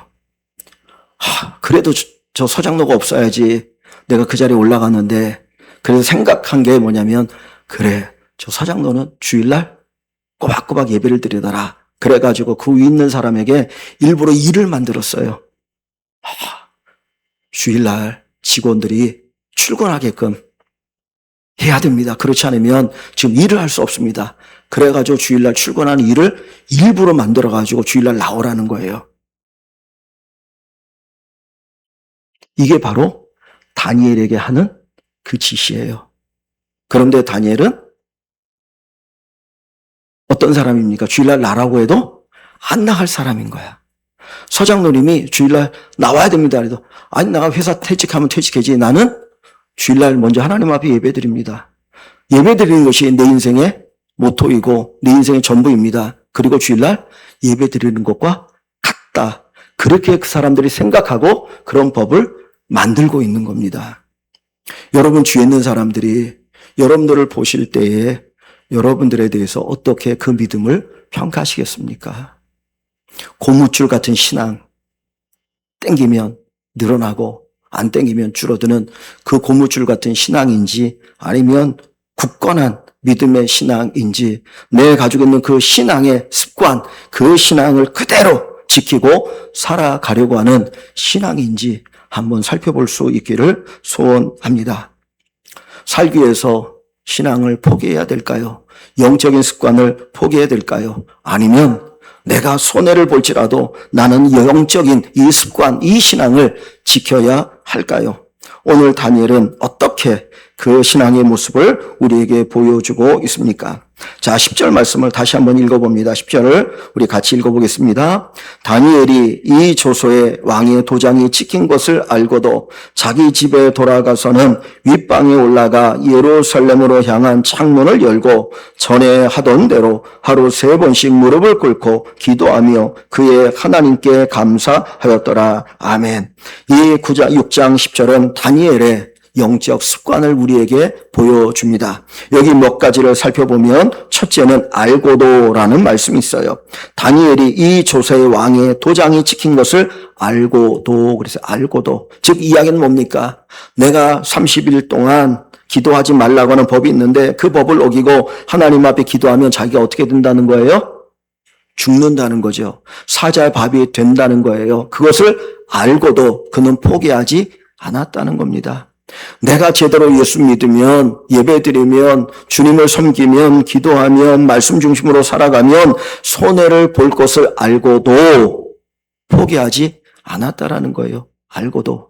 그래도 저 서장로가 없어야지 내가 그 자리에 올라가는데 그래서 생각한 게 뭐냐면 그래 저 서장로는 주일날 꼬박꼬박 예배를 드리더라. 그래가지고 그 위에 있는 사람에게 일부러 일을 만들었어요. 주일날 직원들이 출근하게끔 해야 됩니다. 그렇지 않으면 지금 일을 할 수 없습니다. 그래가지고 주일날 출근하는 일을 일부러 만들어가지고 주일날 나오라는 거예요. 이게 바로 다니엘에게 하는 그 지시예요. 그런데 다니엘은 어떤 사람입니까? 주일날 나라고 해도 안 나갈 사람인 거야. 서장로님이 주일날 나와야 됩니다. 그래도 아니 내가 회사 퇴직하면 퇴직하지 나는 주일날 먼저 하나님 앞에 예배드립니다. 예배드리는 것이 내 인생의 모토이고 내 인생의 전부입니다. 그리고 주일날 예배드리는 것과 같다. 그렇게 그 사람들이 생각하고 그런 법을 만들고 있는 겁니다. 여러분 주위에 있는 사람들이 여러분들을 보실 때에 여러분들에 대해서 어떻게 그 믿음을 평가하시겠습니까? 고무줄 같은 신앙 땡기면 늘어나고 안 땡기면 줄어드는 그 고무줄 같은 신앙인지 아니면 굳건한 믿음의 신앙인지 내 가지고 있는 그 신앙의 습관 그 신앙을 그대로 지키고 살아가려고 하는 신앙인지 한번 살펴볼 수 있기를 소원합니다. 살기 위해서 신앙을 포기해야 될까요? 영적인 습관을 포기해야 될까요? 아니면 내가 손해를 볼지라도 나는 영적인 이 습관, 이 신앙을 지켜야 할까요? 오늘 다니엘은 어떻게 그 신앙의 모습을 우리에게 보여주고 있습니까? 자, 10절 말씀을 다시 한번 읽어봅니다. 10절을 우리 같이 읽어보겠습니다. 다니엘이 이 조소의 왕의 도장이 찍힌 것을 알고도 자기 집에 돌아가서는 윗방에 올라가 예루살렘으로 향한 창문을 열고 전에 하던 대로 하루 3번씩 무릎을 꿇고 기도하며 그의 하나님께 감사하였더라. 아멘. 이 6장 10절은 다니엘의 영적 습관을 우리에게 보여줍니다. 여기 몇 가지를 살펴보면 첫째는 알고도라는 말씀이 있어요. 다니엘이 이 조세의 왕의 도장이 찍힌 것을 알고도, 그래서 알고도. 즉 이야기는 뭡니까? 내가 30일 동안 기도하지 말라고 하는 법이 있는데 그 법을 어기고 하나님 앞에 기도하면 자기가 어떻게 된다는 거예요? 죽는다는 거죠. 사자의 밥이 된다는 거예요. 그것을 알고도 그는 포기하지 않았다는 겁니다. 내가 제대로 예수 믿으면, 예배드리면, 주님을 섬기면, 기도하면, 말씀 중심으로 살아가면 손해를 볼 것을 알고도 포기하지 않았다라는 거예요. 알고도.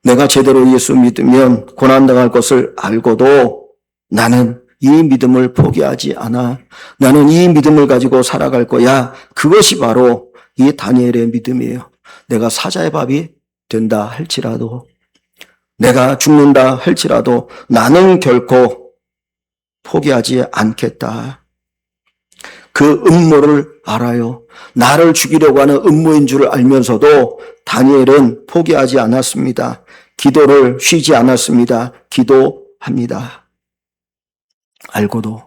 내가 제대로 예수 믿으면 고난당할 것을 알고도 나는 이 믿음을 포기하지 않아. 나는 이 믿음을 가지고 살아갈 거야. 그것이 바로 이 다니엘의 믿음이에요. 내가 사자의 밥이 된다 할지라도, 내가 죽는다 할지라도 나는 결코 포기하지 않겠다. 그 음모를 알아요. 나를 죽이려고 하는 음모인 줄 알면서도 다니엘은 포기하지 않았습니다. 기도를 쉬지 않았습니다. 기도합니다. 알고도.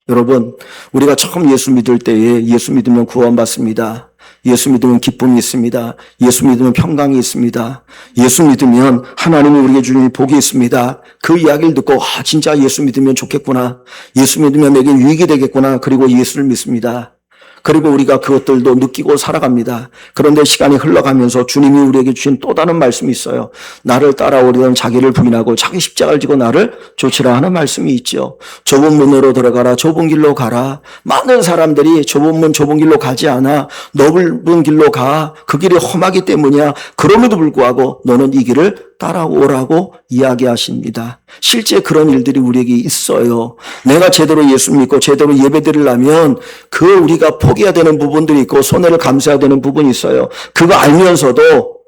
여러분, 우리가 처음 예수 믿을 때에 예수 믿으면 구원받습니다. 예수 믿으면 기쁨이 있습니다. 예수 믿으면 평강이 있습니다. 예수 믿으면 하나님이 우리에게 주는 복이 있습니다. 그 이야기를 듣고 진짜 예수 믿으면 좋겠구나. 예수 믿으면 내게 유익이 되겠구나. 그리고 예수를 믿습니다. 그리고 우리가 그것들도 느끼고 살아갑니다. 그런데 시간이 흘러가면서 주님이 우리에게 주신 또 다른 말씀이 있어요. 나를 따라오려면 자기를 부인하고 자기 십자가를 지고 나를 쫓으라 하는 말씀이 있죠. 좁은 문으로 들어가라. 좁은 길로 가라. 많은 사람들이 좁은 문 좁은 길로 가지 않아. 넓은 길로 가. 그 길이 험하기 때문이야. 그럼에도 불구하고 너는 이 길을 따라오라고 이야기하십니다. 실제 그런 일들이 우리에게 있어요. 내가 제대로 예수 믿고 제대로 예배드리려면 우리가 포기해야 되는 부분들이 있고 손해를 감수해야 되는 부분이 있어요. 그거 알면서도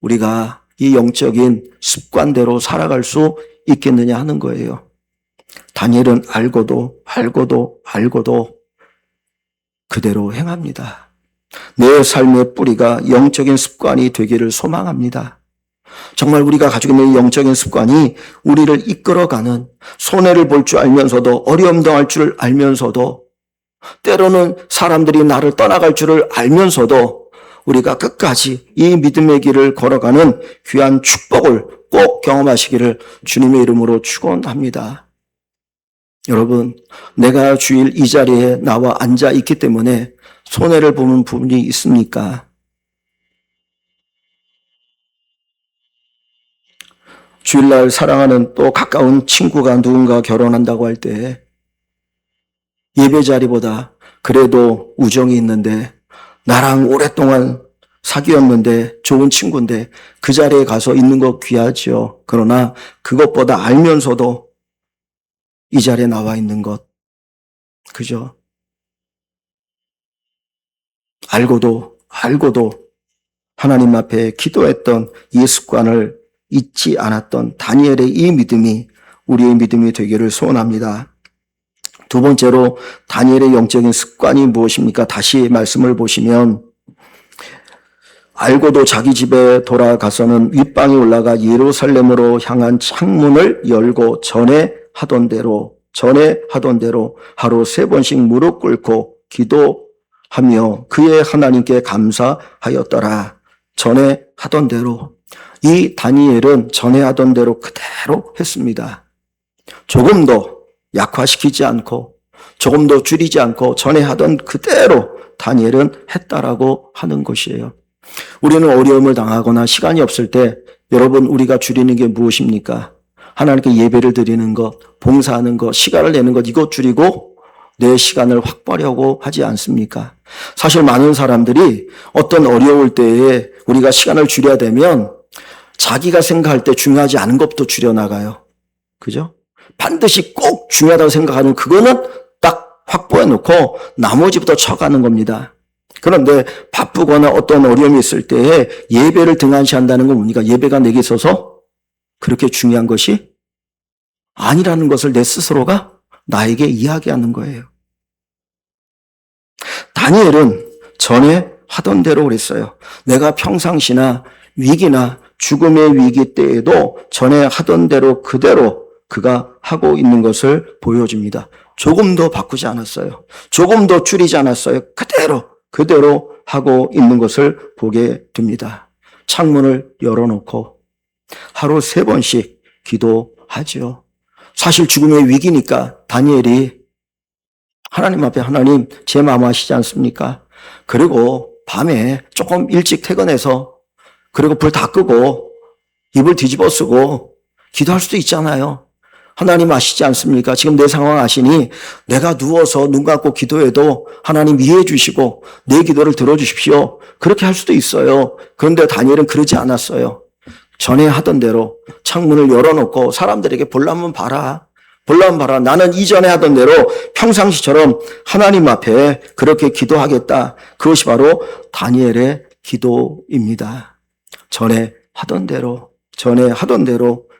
우리가 이 영적인 습관대로 살아갈 수 있겠느냐 하는 거예요. 다니엘은 알고도 그대로 행합니다. 내 삶의 뿌리가 영적인 습관이 되기를 소망합니다. 정말 우리가 가지고 있는 영적인 습관이 우리를 이끌어가는, 손해를 볼 줄 알면서도, 어려움 당할 줄 알면서도, 때로는 사람들이 나를 떠나갈 줄을 알면서도 우리가 끝까지 이 믿음의 길을 걸어가는 귀한 축복을 꼭 경험하시기를 주님의 이름으로 축원합니다. 여러분, 내가 주일 이 자리에 나와 앉아 있기 때문에 손해를 보는 부분이 있습니까? 주일날 사랑하는 또 가까운 친구가 누군가 결혼한다고 할 때 예배 자리보다 그래도 우정이 있는데 나랑 오랫동안 사귀었는데 좋은 친구인데 그 자리에 가서 있는 거 귀하죠. 그러나 그것보다 알면서도 이 자리에 나와 있는 것, 그죠? 알고도 하나님 앞에 기도했던 이 습관을 잊지 않았던 다니엘의 이 믿음이 우리의 믿음이 되기를 소원합니다. 두 번째로 다니엘의 영적인 습관이 무엇입니까? 다시 말씀을 보시면 알고도 자기 집에 돌아가서는 윗방에 올라가 예루살렘으로 향한 창문을 열고 전에 하던 대로 하루 3번씩 무릎 꿇고 기도하며 그의 하나님께 감사하였더라. 전에 하던 대로. 이 다니엘은 전에 하던 대로 그대로 했습니다. 조금 더 약화시키지 않고 조금 더 줄이지 않고 전에 하던 그대로 다니엘은 했다라고 하는 것이에요. 우리는 어려움을 당하거나 시간이 없을 때 여러분 우리가 줄이는 게 무엇입니까? 하나님께 예배를 드리는 것, 봉사하는 것, 시간을 내는 것 이것 줄이고 내 시간을 확보하려고 하지 않습니까? 사실 많은 사람들이 어떤 어려울 때에 우리가 시간을 줄여야 되면 자기가 생각할 때 중요하지 않은 것부터 줄여나가요. 그죠? 반드시 꼭 중요하다고 생각하는 그거는 확보해 놓고 나머지부터 쳐가는 겁니다. 그런데 바쁘거나 어떤 어려움이 있을 때에 예배를 등한시한다는 건 뭡니까? 예배가 내게 있어서 그렇게 중요한 것이 아니라는 것을 내 스스로가 나에게 이야기하는 거예요. 다니엘은 전에 하던 대로 그랬어요. 내가 평상시나 위기나 죽음의 위기 때에도 전에 하던 대로 그대로 그가 하고 있는 것을 보여줍니다. 조금 더 바꾸지 않았어요. 조금 더 줄이지 않았어요. 그대로 하고 있는 것을 보게 됩니다. 창문을 열어놓고 하루 3번씩 기도하죠. 사실 죽음의 위기니까 다니엘이 하나님 앞에 하나님 제 마음 아시지 않습니까? 그리고 밤에 조금 일찍 퇴근해서 그리고 불 다 끄고 이불 뒤집어 쓰고 기도할 수도 있잖아요. 하나님 아시지 않습니까? 지금 내 상황 아시니 내가 누워서 눈 감고 기도해도 하나님 이해해 주시고 내 기도를 들어주십시오. 그렇게 할 수도 있어요. 그런데 다니엘은 그러지 않았어요. 전에 하던 대로 창문을 열어놓고 사람들에게 볼라면 봐라. 나는 이전에 하던 대로 평상시처럼 하나님 앞에 그렇게 기도하겠다. 그것이 바로 다니엘의 기도입니다. 전에 하던 대로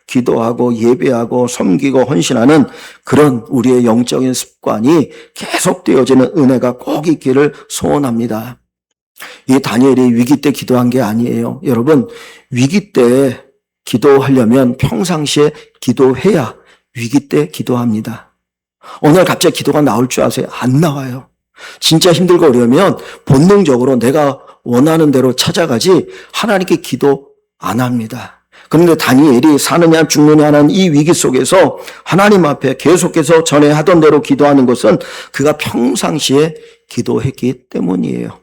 기도하고 예배하고 섬기고 헌신하는 그런 우리의 영적인 습관이 계속되어지는 은혜가 꼭 있기를 소원합니다. 이 다니엘이 위기 때 기도한 게 아니에요. 여러분, 위기 때 기도하려면 평상시에 기도해야 위기 때 기도합니다. 어느 날 갑자기 기도가 나올 줄 아세요? 안 나와요. 진짜 힘들고 어려우면 본능적으로 내가 원하는 대로 찾아가지 하나님께 기도 안 합니다. 그런데 다니엘이 사느냐 죽느냐 하는 이 위기 속에서 하나님 앞에 계속해서 전에 하던 대로 기도하는 것은 그가 평상시에 기도했기 때문이에요.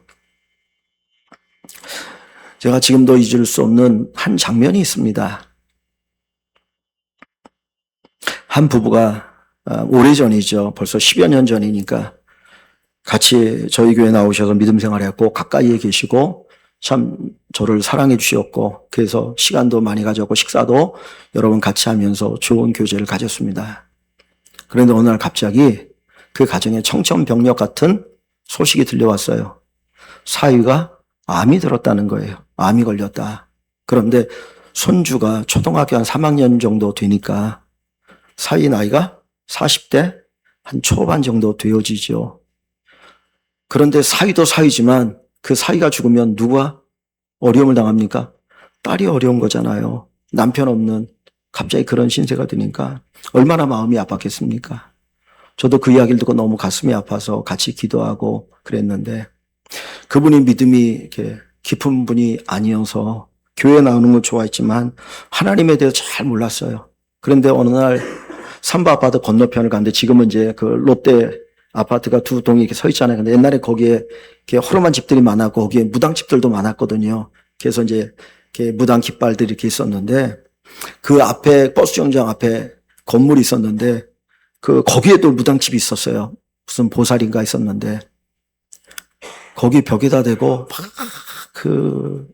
제가 지금도 잊을 수 없는 한 장면이 있습니다. 한 부부가 오래전이죠. 벌써 10여 년 전이니까 같이 저희 교회 나오셔서 믿음 생활했고 가까이에 계시고 참 저를 사랑해 주셨고 그래서 시간도 많이 가졌고 식사도 여러 번 같이 하면서 좋은 교제를 가졌습니다. 그런데 어느 날 갑자기 그 가정에 청천벽력 같은 소식이 들려왔어요. 사위가 암이 들었다는 거예요. 암이 걸렸다. 그런데 손주가 초등학교 한 3학년 정도 되니까 사위 나이가 40대 한 초반 정도 되어지죠. 그런데 사위도 사위지만 그 사위가 죽으면 누가 어려움을 당합니까? 딸이 어려운 거잖아요. 남편 없는 갑자기 그런 신세가 되니까 얼마나 마음이 아팠겠습니까? 저도 그 이야기를 듣고 너무 가슴이 아파서 같이 기도하고 그랬는데 그분이 믿음이 이렇게 깊은 분이 아니어서 교회 나오는 걸 좋아했지만 하나님에 대해서 잘 몰랐어요. 그런데 어느 날 삼바 아파트 건너편을 갔는데 지금은 이제 그 롯데 아파트가 두 동이 이렇게 서 있잖아요. 근데 옛날에 거기에 이렇게 허름한 집들이 많았고 거기에 무당집들도 많았거든요. 그래서 이제 이렇게 무당 깃발들이 이렇게 있었는데 그 앞에 버스 정류장 앞에 건물이 있었는데 거기에도 무당집이 있었어요. 무슨 보살인가 있었는데 거기 벽에다 대고 막 그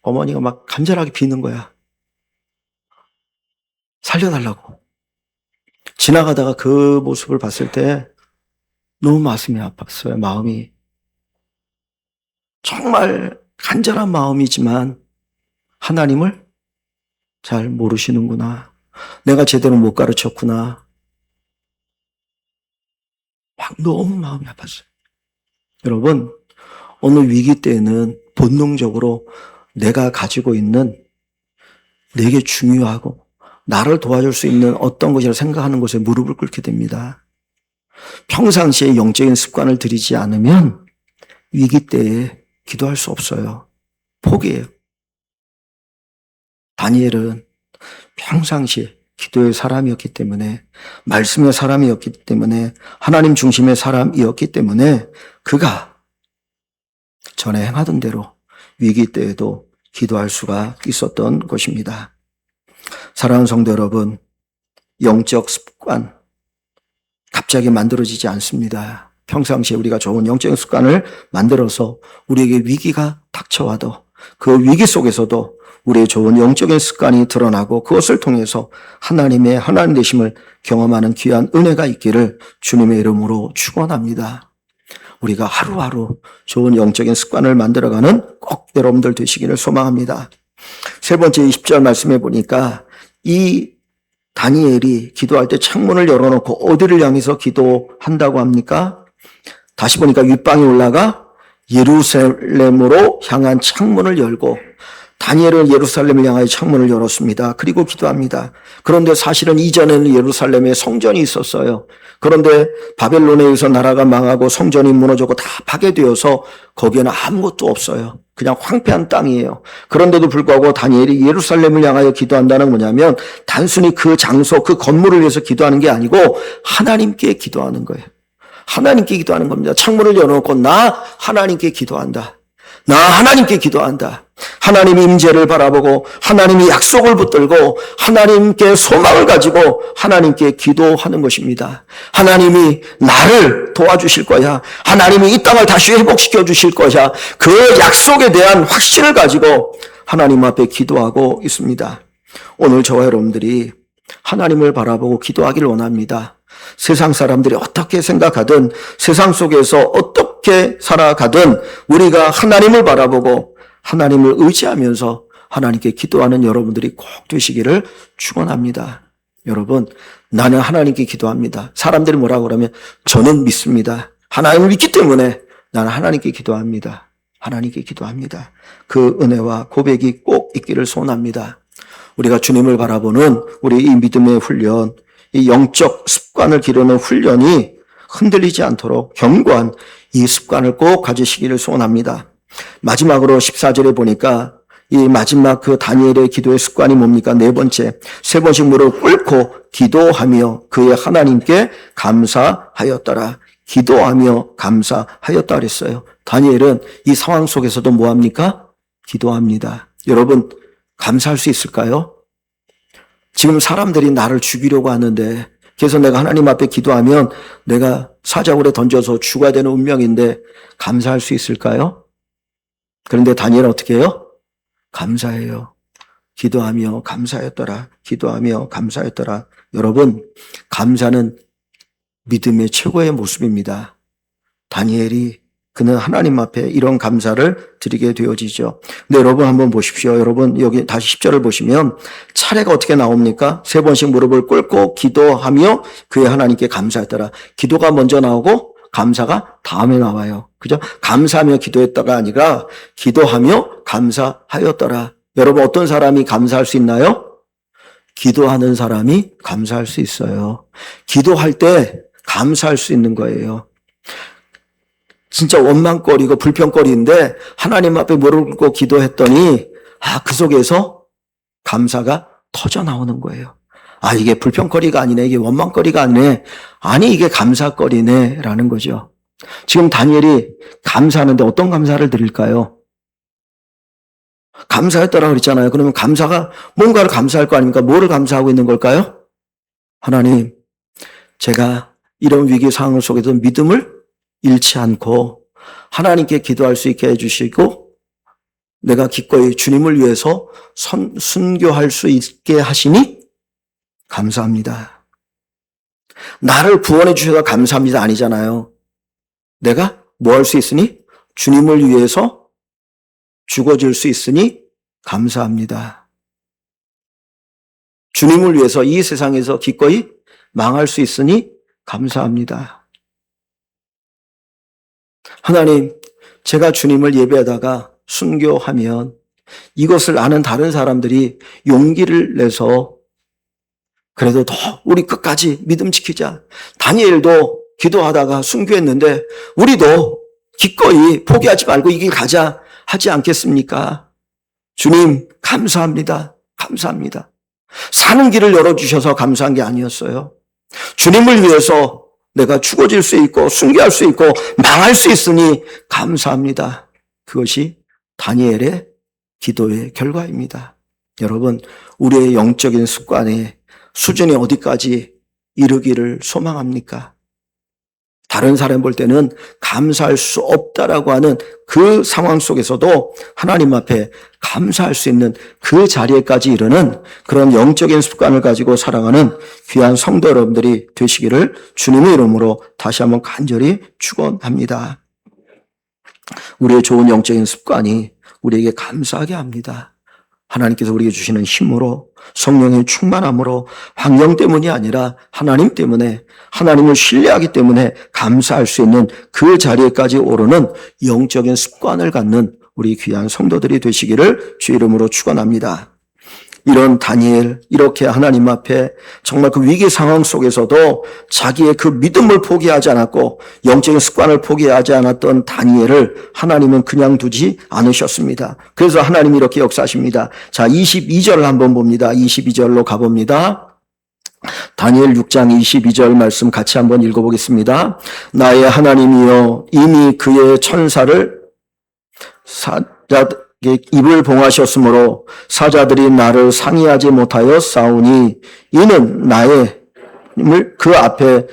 어머니가 막 간절하게 비는 거야. 살려달라고. 지나가다가 그 모습을 봤을 때 너무 가슴이 아팠어요. 마음이. 정말 간절한 마음이지만 하나님을 잘 모르시는구나. 내가 제대로 못 가르쳤구나. 막 너무 마음이 아팠어요. 여러분, 어느 위기 때에는 본능적으로 내가 가지고 있는 내게 중요하고 나를 도와줄 수 있는 어떤 것이라 생각하는 것에 무릎을 꿇게 됩니다. 평상시에 영적인 습관을 들이지 않으면 위기 때에 기도할 수 없어요. 포기해요. 다니엘은 평상시에 기도의 사람이었기 때문에 말씀의 사람이었기 때문에 하나님 중심의 사람이었기 때문에 그가 전에 행하던 대로 위기 때에도 기도할 수가 있었던 것입니다. 사랑하는 성도 여러분, 영적 습관 갑자기 만들어지지 않습니다. 평상시에 우리가 좋은 영적인 습관을 만들어서 우리에게 위기가 닥쳐와도 그 위기 속에서도 우리의 좋은 영적인 습관이 드러나고 그것을 통해서 하나님의 하나님 되심을 경험하는 귀한 은혜가 있기를 주님의 이름으로 축원합니다. 우리가 하루하루 좋은 영적인 습관을 만들어가는 꼭 여러분들 되시기를 소망합니다. 세 번째 20절 말씀해 보니까 이 다니엘이 기도할 때 창문을 열어놓고 어디를 향해서 기도한다고 합니까? 다시 보니까 윗방에 올라가 예루살렘으로 향한 창문을 열고 다니엘은 예루살렘을 향하여 창문을 열었습니다. 그리고 기도합니다. 그런데 사실은 이전에는 예루살렘에 성전이 있었어요. 그런데 바벨론에 의해서 나라가 망하고 성전이 무너졌고 다 파괴되어서 거기에는 아무것도 없어요. 그냥 황폐한 땅이에요. 그런데도 불구하고 다니엘이 예루살렘을 향하여 기도한다는 뭐냐면 단순히 그 장소, 그 건물을 위해서 기도하는 게 아니고 하나님께 기도하는 거예요. 하나님께 기도하는 겁니다. 창문을 열어놓고 나 하나님께 기도한다. 나 하나님께 기도한다. 하나님의 임재를 바라보고 하나님의 약속을 붙들고 하나님께 소망을 가지고 하나님께 기도하는 것입니다. 하나님이 나를 도와주실 거야. 하나님이 이 땅을 다시 회복시켜 주실 거야. 그 약속에 대한 확신을 가지고 하나님 앞에 기도하고 있습니다. 오늘 저와 여러분들이 하나님을 바라보고 기도하기를 원합니다. 세상 사람들이 어떻게 생각하든 세상 속에서 어떻게 살아가든 우리가 하나님을 바라보고 하나님을 의지하면서 하나님께 기도하는 여러분들이 꼭 되시기를 축원합니다. 여러분, 나는 하나님께 기도합니다. 사람들이 뭐라고 그러면 저는 믿습니다. 하나님을 믿기 때문에 나는 하나님께 기도합니다. 하나님께 기도합니다. 그 은혜와 고백이 꼭 있기를 소원합니다. 우리가 주님을 바라보는 우리 이 믿음의 훈련, 이 영적 습관을 기르는 훈련이 흔들리지 않도록 견고한 이 습관을 꼭 가지시기를 소원합니다. 마지막으로 14절에 보니까 이 마지막 그 다니엘의 기도의 습관이 뭡니까? 네 번째, 세 번씩 무릎 꿇고 기도하며 그의 하나님께 감사하였더라. 기도하며 감사하였다 그랬어요. 다니엘은 이 상황 속에서도 뭐합니까? 기도합니다. 여러분, 감사할 수 있을까요? 지금 사람들이 나를 죽이려고 하는데 그래서 내가 하나님 앞에 기도하면 내가 사자굴에 던져서 죽어야 되는 운명인데 감사할 수 있을까요? 그런데 다니엘은 어떻게 해요? 감사해요. 기도하며 감사했더라. 기도하며 감사했더라. 여러분, 감사는 믿음의 최고의 모습입니다. 다니엘이 그는 하나님 앞에 이런 감사를 드리게 되어지죠. 근데 여러분 한번 보십시오. 여러분 여기 다시 10절을 보시면 차례가 어떻게 나옵니까? 세 번씩 무릎을 꿇고 기도하며 그의 하나님께 감사했더라. 기도가 먼저 나오고 감사가 다음에 나와요. 그죠? 감사하며 기도했다가 아니라 기도하며 감사하였더라. 여러분 어떤 사람이 감사할 수 있나요? 기도하는 사람이 감사할 수 있어요. 기도할 때 감사할 수 있는 거예요. 진짜 원망거리고 불평거리인데 하나님 앞에 무릎 꿇고 기도했더니 그 속에서 감사가 터져 나오는 거예요. 이게 불평거리가 아니네. 이게 원망거리가 아니네. 아니 이게 감사거리네 라는 거죠. 지금 다니엘이 감사하는데 어떤 감사를 드릴까요? 감사했다라고 그랬잖아요. 그러면 감사가 뭔가를 감사할 거 아닙니까? 뭐를 감사하고 있는 걸까요? 하나님, 제가 이런 위기 상황 속에서 믿음을 잃지 않고 하나님께 기도할 수 있게 해주시고 내가 기꺼이 주님을 위해서 순교할 수 있게 하시니 감사합니다. 나를 구원해 주셔서 감사합니다 아니잖아요. 내가 뭐 할 수 있으니? 주님을 위해서 죽어질 수 있으니 감사합니다. 주님을 위해서 이 세상에서 기꺼이 망할 수 있으니 감사합니다. 하나님, 제가 주님을 예배하다가 순교하면 이것을 아는 다른 사람들이 용기를 내서 그래도 더 우리 끝까지 믿음 지키자. 다니엘도 기도하다가 순교했는데 우리도 기꺼이 포기하지 말고 이 길 가자 하지 않겠습니까? 주님, 감사합니다. 감사합니다. 사는 길을 열어주셔서 감사한 게 아니었어요. 주님을 위해서 내가 죽어질 수 있고 순교할 수 있고 망할 수 있으니 감사합니다. 그것이 다니엘의 기도의 결과입니다. 여러분, 우리의 영적인 습관의 수준이 어디까지 이르기를 소망합니까? 다른 사람 볼 때는 감사할 수 없다라고 하는 그 상황 속에서도 하나님 앞에 감사할 수 있는 그 자리에까지 이르는 그런 영적인 습관을 가지고 살아가는 귀한 성도 여러분들이 되시기를 주님의 이름으로 다시 한번 간절히 축원합니다. 우리의 좋은 영적인 습관이 우리에게 감사하게 합니다. 하나님께서 우리에게 주시는 힘으로, 성령의 충만함으로, 환경 때문이 아니라 하나님 때문에, 하나님을 신뢰하기 때문에 감사할 수 있는 그 자리에까지 오르는 영적인 습관을 갖는 우리 귀한 성도들이 되시기를 주 이름으로 축원합니다. 이런 다니엘, 이렇게 하나님 앞에 정말 그 위기 상황 속에서도 자기의 그 믿음을 포기하지 않았고 영적인 습관을 포기하지 않았던 다니엘을 하나님은 그냥 두지 않으셨습니다. 그래서 하나님이 이렇게 역사하십니다. 자, 22절을 한번 봅니다. 22절로 가봅니다. 다니엘 6장 22절 말씀 같이 한번 읽어보겠습니다. 나의 하나님이여 이미 그의 천사를 입을 봉하셨으므로 사자들이 나를 상의하지 못하여 싸우니 이는 나의 힘을 그 앞에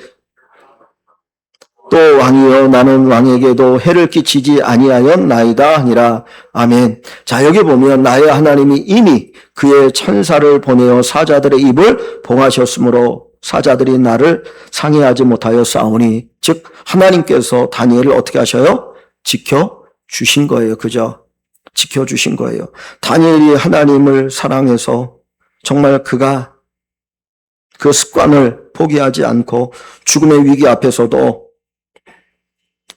또 왕이여 나는 왕에게도 해를 끼치지 아니하였나이다 하니라. 아멘. 자, 여기 보면 나의 하나님이 이미 그의 천사를 보내어 사자들의 입을 봉하셨으므로 사자들이 나를 상의하지 못하여 싸우니, 즉 하나님께서 다니엘을 어떻게 하셔요? 지켜주신 거예요. 그죠? 지켜주신 거예요. 다니엘이 하나님을 사랑해서 정말 그가 그 습관을 포기하지 않고 죽음의 위기 앞에서도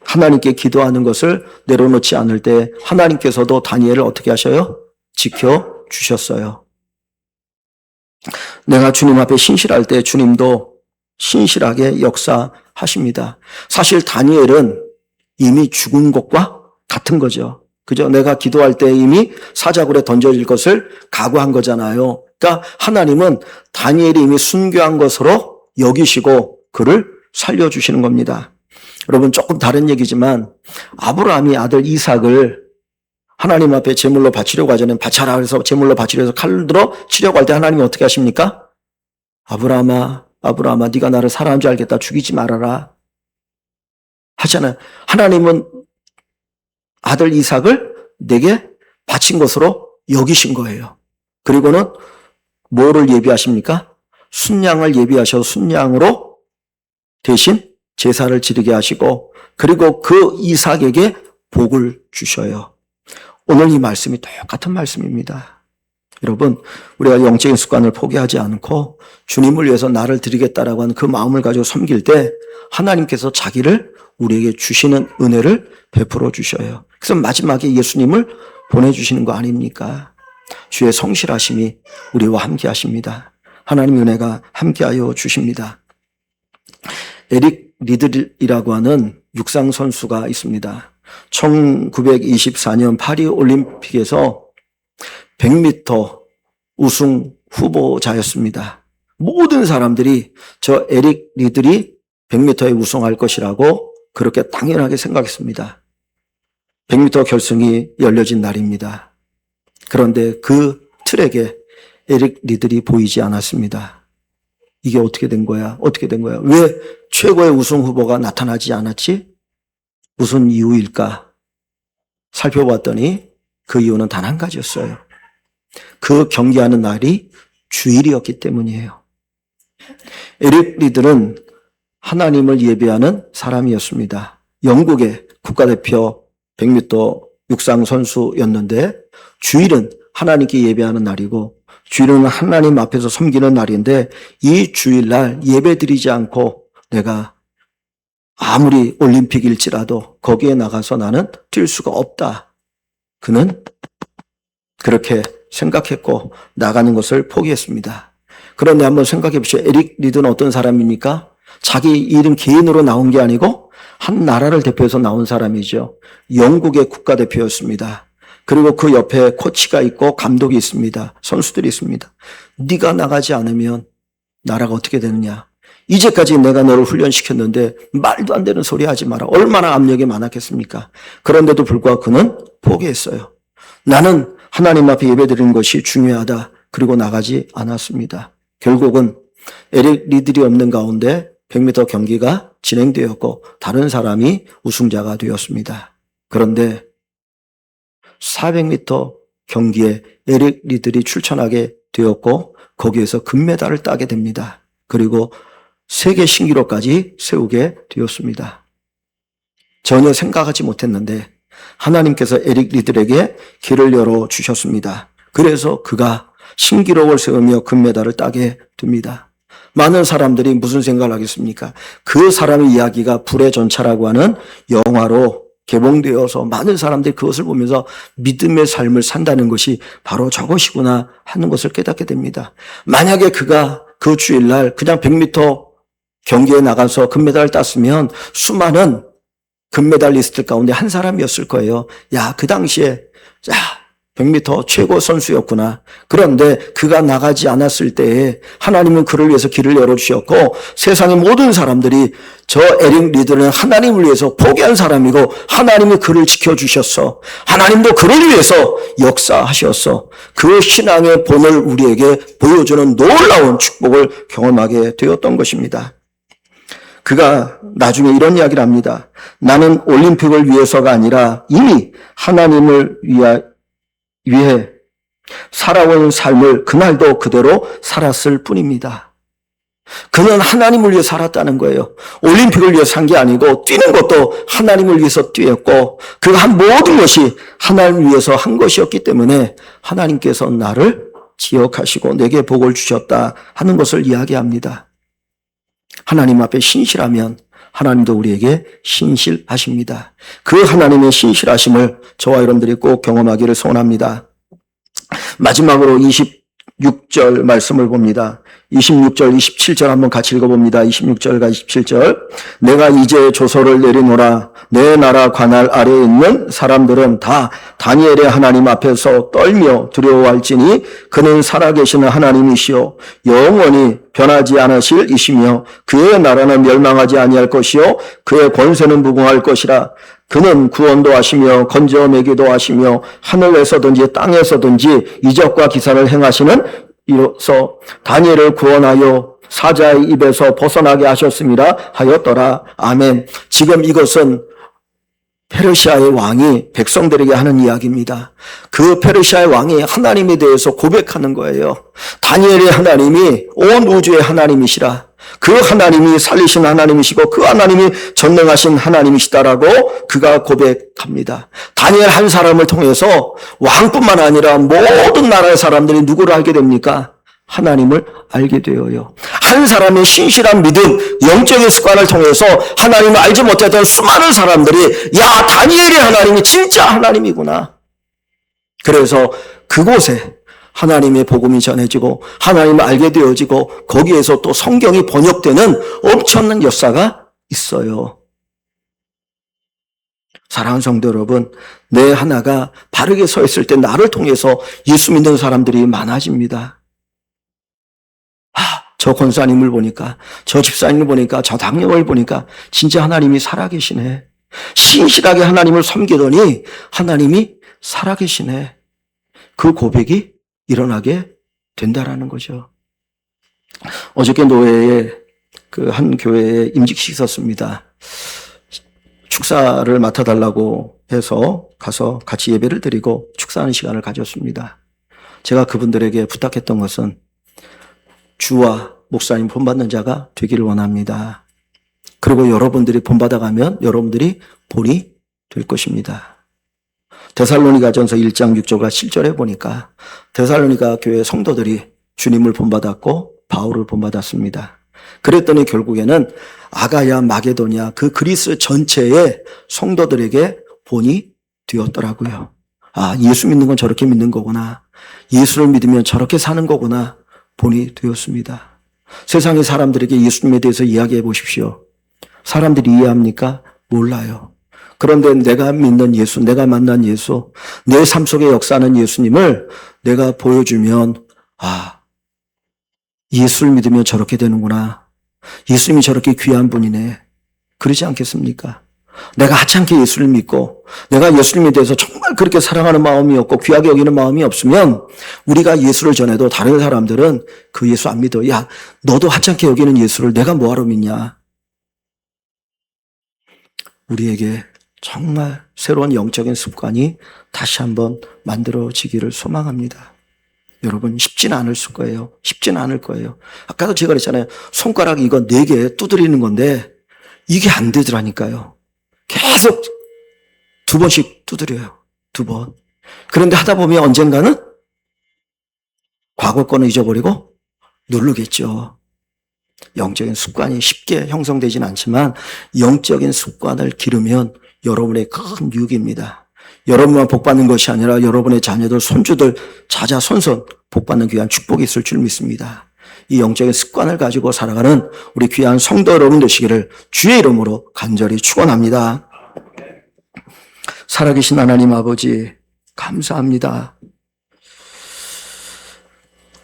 하나님께 기도하는 것을 내려놓지 않을 때 하나님께서도 다니엘을 어떻게 하셔요? 지켜주셨어요. 내가 주님 앞에 신실할 때 주님도 신실하게 역사하십니다. 사실 다니엘은 이미 죽은 것과 같은 거죠. 그죠? 내가 기도할 때 이미 사자굴에 던져질 것을 각오한 거잖아요. 그러니까 하나님은 다니엘이 이미 순교한 것으로 여기시고 그를 살려주시는 겁니다. 여러분, 조금 다른 얘기지만 아브라함이 아들 이삭을 하나님 앞에 제물로 바치려고 하자면 바쳐라 그래서 제물로 바치려 해서 칼을 들어 치려고 할 때 하나님이 어떻게 하십니까? 아브라함아 네가 나를 사랑한 줄 알겠다. 죽이지 말아라 하잖아요. 하나님은 아들 이삭을 내게 바친 것으로 여기신 거예요. 그리고는 뭐를 예비하십니까? 순양을 예비하셔서 순양으로 대신 제사를 지르게 하시고 그리고 그 이삭에게 복을 주셔요. 오늘 이 말씀이 똑같은 말씀입니다. 여러분, 우리가 영적인 습관을 포기하지 않고 주님을 위해서 나를 드리겠다라고 하는 그 마음을 가지고 섬길 때 하나님께서 자기를 우리에게 주시는 은혜를 베풀어 주셔요. 그래서 마지막에 예수님을 보내주시는 거 아닙니까? 주의 성실하심이 우리와 함께 하십니다. 하나님의 은혜가 함께하여 주십니다. 에릭 리들이라고 하는 육상 선수가 있습니다. 1924년 파리 올림픽에서 100m 우승 후보자였습니다. 모든 사람들이 저 에릭 리들이 100m에 우승할 것이라고 그렇게 당연하게 생각했습니다. 100m 결승이 열려진 날입니다. 그런데 그 트랙에 에릭 리들이 보이지 않았습니다. 이게 어떻게 된 거야? 어떻게 된 거야? 왜 최고의 우승 후보가 나타나지 않았지? 무슨 이유일까? 살펴봤더니 그 이유는 단 한 가지였어요. 그 경기하는 날이 주일이었기 때문이에요. 에릭 리들은 하나님을 예배하는 사람이었습니다. 영국의 국가대표 100m 육상 선수였는데 주일은 하나님께 예배하는 날이고 주일은 하나님 앞에서 섬기는 날인데 이 주일날 예배드리지 않고 내가 아무리 올림픽일지라도 거기에 나가서 나는 뛸 수가 없다. 그는 그렇게 생각했고 나가는 것을 포기했습니다. 그런데 한번 생각해 보시죠. 에릭 리드는 어떤 사람입니까? 자기 이름 개인으로 나온 게 아니고 한 나라를 대표해서 나온 사람이죠. 영국의 국가대표였습니다. 그리고 그 옆에 코치가 있고 감독이 있습니다. 선수들이 있습니다. 네가 나가지 않으면 나라가 어떻게 되느냐. 이제까지 내가 너를 훈련시켰는데 말도 안 되는 소리 하지 마라. 얼마나 압력이 많았겠습니까? 그런데도 불구하고 그는 포기했어요. 나는 하나님 앞에 예배드리는 것이 중요하다. 그리고 나가지 않았습니다. 결국은 에릭 리들이 없는 가운데 100m 경기가 진행되었고 다른 사람이 우승자가 되었습니다. 그런데 400m 경기에 에릭 리들이 출전하게 되었고 거기에서 금메달을 따게 됩니다. 그리고 세계 신기록까지 세우게 되었습니다. 전혀 생각하지 못했는데 하나님께서 에릭 리들에게 길을 열어주셨습니다. 그래서 그가 신기록을 세우며 금메달을 따게 됩니다. 많은 사람들이 무슨 생각을 하겠습니까? 그 사람의 이야기가 불의 전차라고 하는 영화로 개봉되어서 많은 사람들이 그것을 보면서 믿음의 삶을 산다는 것이 바로 저것이구나 하는 것을 깨닫게 됩니다. 만약에 그가 그 주일날 그냥 100m 경기에 나가서 금메달을 땄으면 수많은 금메달리스트 가운데 한 사람이었을 거예요. 야, 그 당시에 100m 최고 선수였구나. 그런데 그가 나가지 않았을 때에 하나님은 그를 위해서 길을 열어주셨고 세상의 모든 사람들이 저 에릭 리드는 하나님을 위해서 포기한 사람이고 하나님이 그를 지켜주셨어. 하나님도 그를 위해서 역사하셨어. 그 신앙의 본을 우리에게 보여주는 놀라운 축복을 경험하게 되었던 것입니다. 그가 나중에 이런 이야기를 합니다. 나는 올림픽을 위해서가 아니라 이미 하나님을 위해 살아온 삶을 그날도 그대로 살았을 뿐입니다. 그는 하나님을 위해 살았다는 거예요. 올림픽을 위해 산 게 아니고 뛰는 것도 하나님을 위해서 뛰었고 그가 한 모든 것이 하나님을 위해서 한 것이었기 때문에 하나님께서 나를 기억하시고 내게 복을 주셨다 하는 것을 이야기합니다. 하나님 앞에 신실하면 하나님도 우리에게 신실하십니다. 그 하나님의 신실하심을 저와 여러분들이 꼭 경험하기를 소원합니다. 마지막으로 26절 말씀을 봅니다. 26절, 27절 한번 같이 읽어봅니다. 26절과 27절. 내가 이제 조서를 내리노라. 내 나라 관할 아래에 있는 사람들은 다 다니엘의 하나님 앞에서 떨며 두려워할지니 그는 살아계시는 하나님이시요 영원히 변하지 않으실 이시며 그의 나라는 멸망하지 아니할 것이요 그의 권세는 무궁할 것이라. 그는 구원도 하시며 건져매기도 하시며 하늘에서든지 땅에서든지 이적과 기사를 행하시는 이로써 다니엘을 구원하여 사자의 입에서 벗어나게 하셨음이라 하였더라. 아멘. 지금 이것은 페르시아의 왕이 백성들에게 하는 이야기입니다. 그 페르시아의 왕이 하나님에 대해서 고백하는 거예요. 다니엘의 하나님이 온 우주의 하나님이시라. 그 하나님이 살리신 하나님이시고 그 하나님이 전능하신 하나님이시다라고 그가 고백합니다. 다니엘 한 사람을 통해서 왕뿐만 아니라 모든 나라의 사람들이 누구를 알게 됩니까? 하나님을 알게 되어요. 한 사람의 신실한 믿음, 영적인 습관을 통해서 하나님을 알지 못했던 수많은 사람들이 야, 다니엘의 하나님이 진짜 하나님이구나. 그래서 그곳에 하나님의 복음이 전해지고 하나님을 알게 되어지고 거기에서 또 성경이 번역되는 엄청난 역사가 있어요. 사랑하는 성도 여러분, 내 하나가 바르게 서 있을 때 나를 통해서 예수 믿는 사람들이 많아집니다. 저 권사님을 보니까, 저 집사님을 보니까, 저 당령을 보니까 진짜 하나님이 살아계시네. 신실하게 하나님을 섬기더니 하나님이 살아계시네. 그 고백이 일어나게 된다라는 거죠. 어저께 노회에 그 한 교회에 임직식이 있었습니다. 축사를 맡아달라고 해서 가서 같이 예배를 드리고 축사하는 시간을 가졌습니다. 제가 그분들에게 부탁했던 것은 주와 목사님 본받는 자가 되기를 원합니다. 그리고 여러분들이 본받아가면 여러분들이 본이 될 것입니다. 데살로니가전서 1장 6절과 7절에 보니까 데살로니가 교회 성도들이 주님을 본받았고 바울을 본받았습니다. 그랬더니 결국에는 아가야 마게도냐 그 그리스 전체의 성도들에게 본이 되었더라고요. 아, 예수 믿는 건 저렇게 믿는 거구나. 예수를 믿으면 저렇게 사는 거구나. 본이 되었습니다. 세상의 사람들에게 예수님에 대해서 이야기해 보십시오. 사람들이 이해합니까? 몰라요. 그런데 내가 믿는 예수, 내가 만난 예수, 내 삶 속에 역사하는 예수님을 내가 보여주면 아, 예수를 믿으면 저렇게 되는구나. 예수님이 저렇게 귀한 분이네. 그러지 않겠습니까? 내가 하찮게 예수를 믿고 내가 예수님에 대해서 정말 그렇게 사랑하는 마음이 없고 귀하게 여기는 마음이 없으면 우리가 예수를 전해도 다른 사람들은 그 예수 안 믿어. 야, 너도 하찮게 여기는 예수를 내가 뭐하러 믿냐? 우리에게 정말 새로운 영적인 습관이 다시 한번 만들어지기를 소망합니다. 여러분, 쉽지는 않을 거예요. 쉽지는 않을 거예요. 아까도 제가 그랬잖아요. 손가락 이거 4개 두드리는 건데 이게 안 되더라니까요. 계속 2번씩 두드려요. 2번. 그런데 하다 보면 언젠가는 과거 거는 잊어버리고 누르겠죠. 영적인 습관이 쉽게 형성되지는 않지만 영적인 습관을 기르면 여러분의 큰 유익입니다. 여러분만 복받는 것이 아니라 여러분의 자녀들, 손주들, 자자손손 복받는 귀한 축복이 있을 줄 믿습니다. 이 영적인 습관을 가지고 살아가는 우리 귀한 성도 여러분 되시기를 주의 이름으로 간절히 축원합니다. 살아계신 하나님 아버지 감사합니다.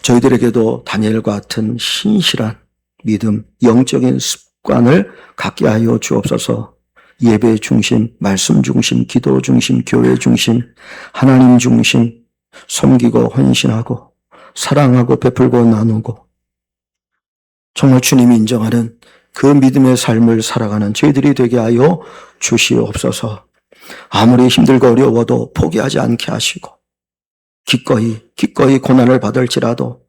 저희들에게도 다니엘과 같은 신실한 믿음, 영적인 습관을 갖게 하여 주옵소서. 예배 중심, 말씀 중심, 기도 중심, 교회 중심, 하나님 중심, 섬기고 헌신하고 사랑하고 베풀고 나누고 정말 주님이 인정하는 그 믿음의 삶을 살아가는 저희들이 되게 하여 주시옵소서. 아무리 힘들고 어려워도 포기하지 않게 하시고 기꺼이 고난을 받을지라도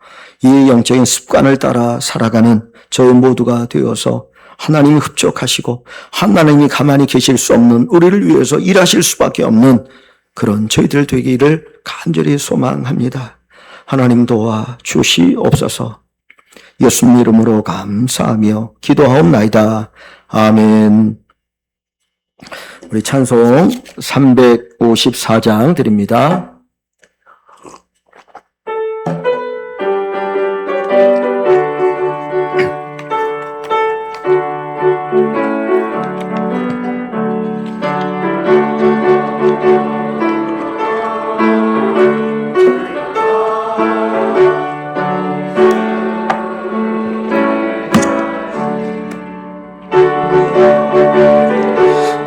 이 영적인 습관을 따라 살아가는 저희 모두가 되어서 하나님이 흡족하시고 하나님이 가만히 계실 수 없는 우리를 위해서 일하실 수밖에 없는 그런 저희들 되기를 간절히 소망합니다. 하나님 도와 주시옵소서. 예수님 이름으로 감사하며 기도하옵나이다. 아멘. 우리 찬송 354장 드립니다.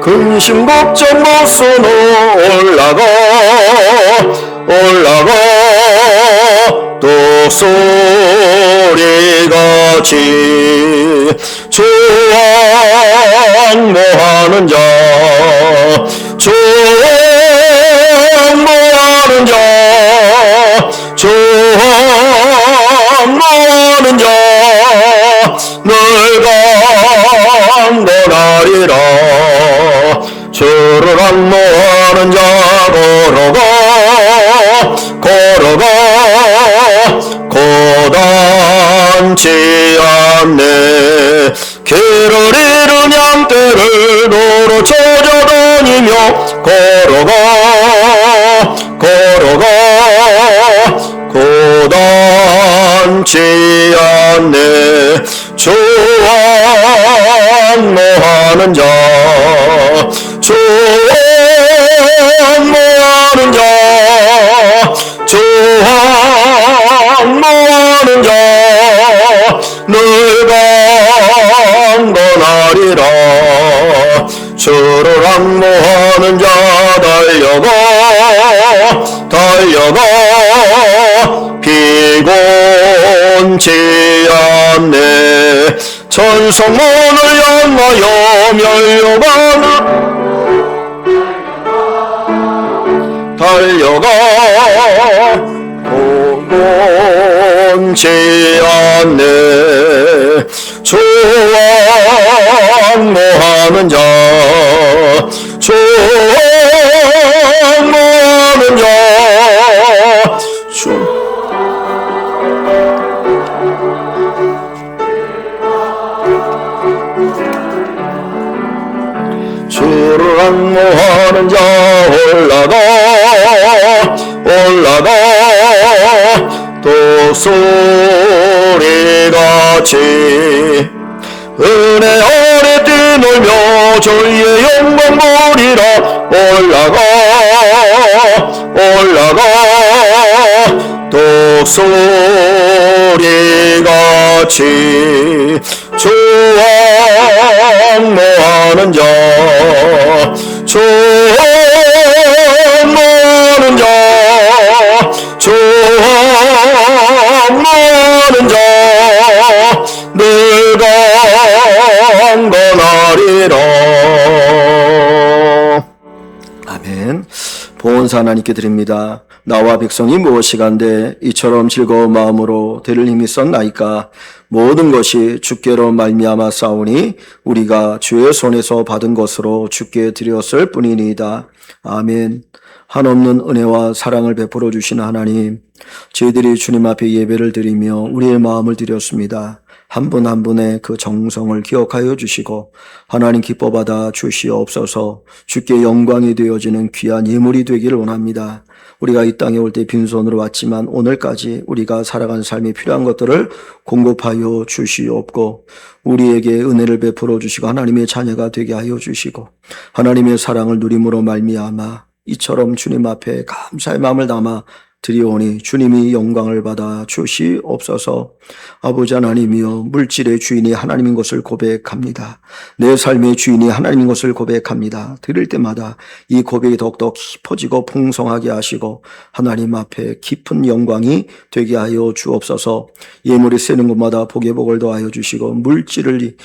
근심 걱정 벗어놓 올라가 또 소리같이 조항모하는 자 조항모하는 자 널 강건하리라. 주를 안모하는 자 걸어가 고단치 않네. 길을 잃은 양떼를 도로 찾아다니며 걸어가 고단치 않네. 조항모하는 자 조항모하는 자 늘 강건하리라. 주를 항모하는 자 달려가 피곤치 않네. 천성문을 향하여 달려가 피곤치 않네. 조항모하는 자 주를 항모하는 자 올라가 또 소리같이 은혜 아래 뛰놀며 저희의 영광 보리라. 올라가 또 소리같이 조항모하는 많은 자 많은 자 많은 자 내가 강건하리라. 아멘. 보온사 하나님께 드립니다. 나와 백성이 무엇이간데 이처럼 즐거운 마음으로 드릴 힘이 있었나이까. 모든 것이 주께로 말미암아 싸우니 우리가 주의 손에서 받은 것으로 주께 드렸을 뿐이니이다. 아멘. 한없는 은혜와 사랑을 베풀어 주신 하나님, 저희들이 주님 앞에 예배를 드리며 우리의 마음을 드렸습니다. 한 분 한 분의 그 정성을 기억하여 주시고 하나님 기뻐받아 주시옵소서. 주께 영광이 되어지는 귀한 예물이 되기를 원합니다. 우리가 이 땅에 올 때 빈손으로 왔지만 오늘까지 우리가 살아가는 삶에 필요한 것들을 공급하여 주시옵고 우리에게 은혜를 베풀어 주시고 하나님의 자녀가 되게 하여 주시고 하나님의 사랑을 누림으로 말미암아 이처럼 주님 앞에 감사의 마음을 담아 드리오니 주님이 영광을 받아 주시옵소서. 아버지 하나님이여, 물질의 주인이 하나님인 것을 고백합니다. 내 삶의 주인이 하나님인 것을 고백합니다. 들을 때마다 이 고백이 더욱더 깊어지고 풍성하게 하시고 하나님 앞에 깊은 영광이 되게 하여 주옵소서. 예물이 쓰는 곳마다 복의 복을 더하여 주시고 물질을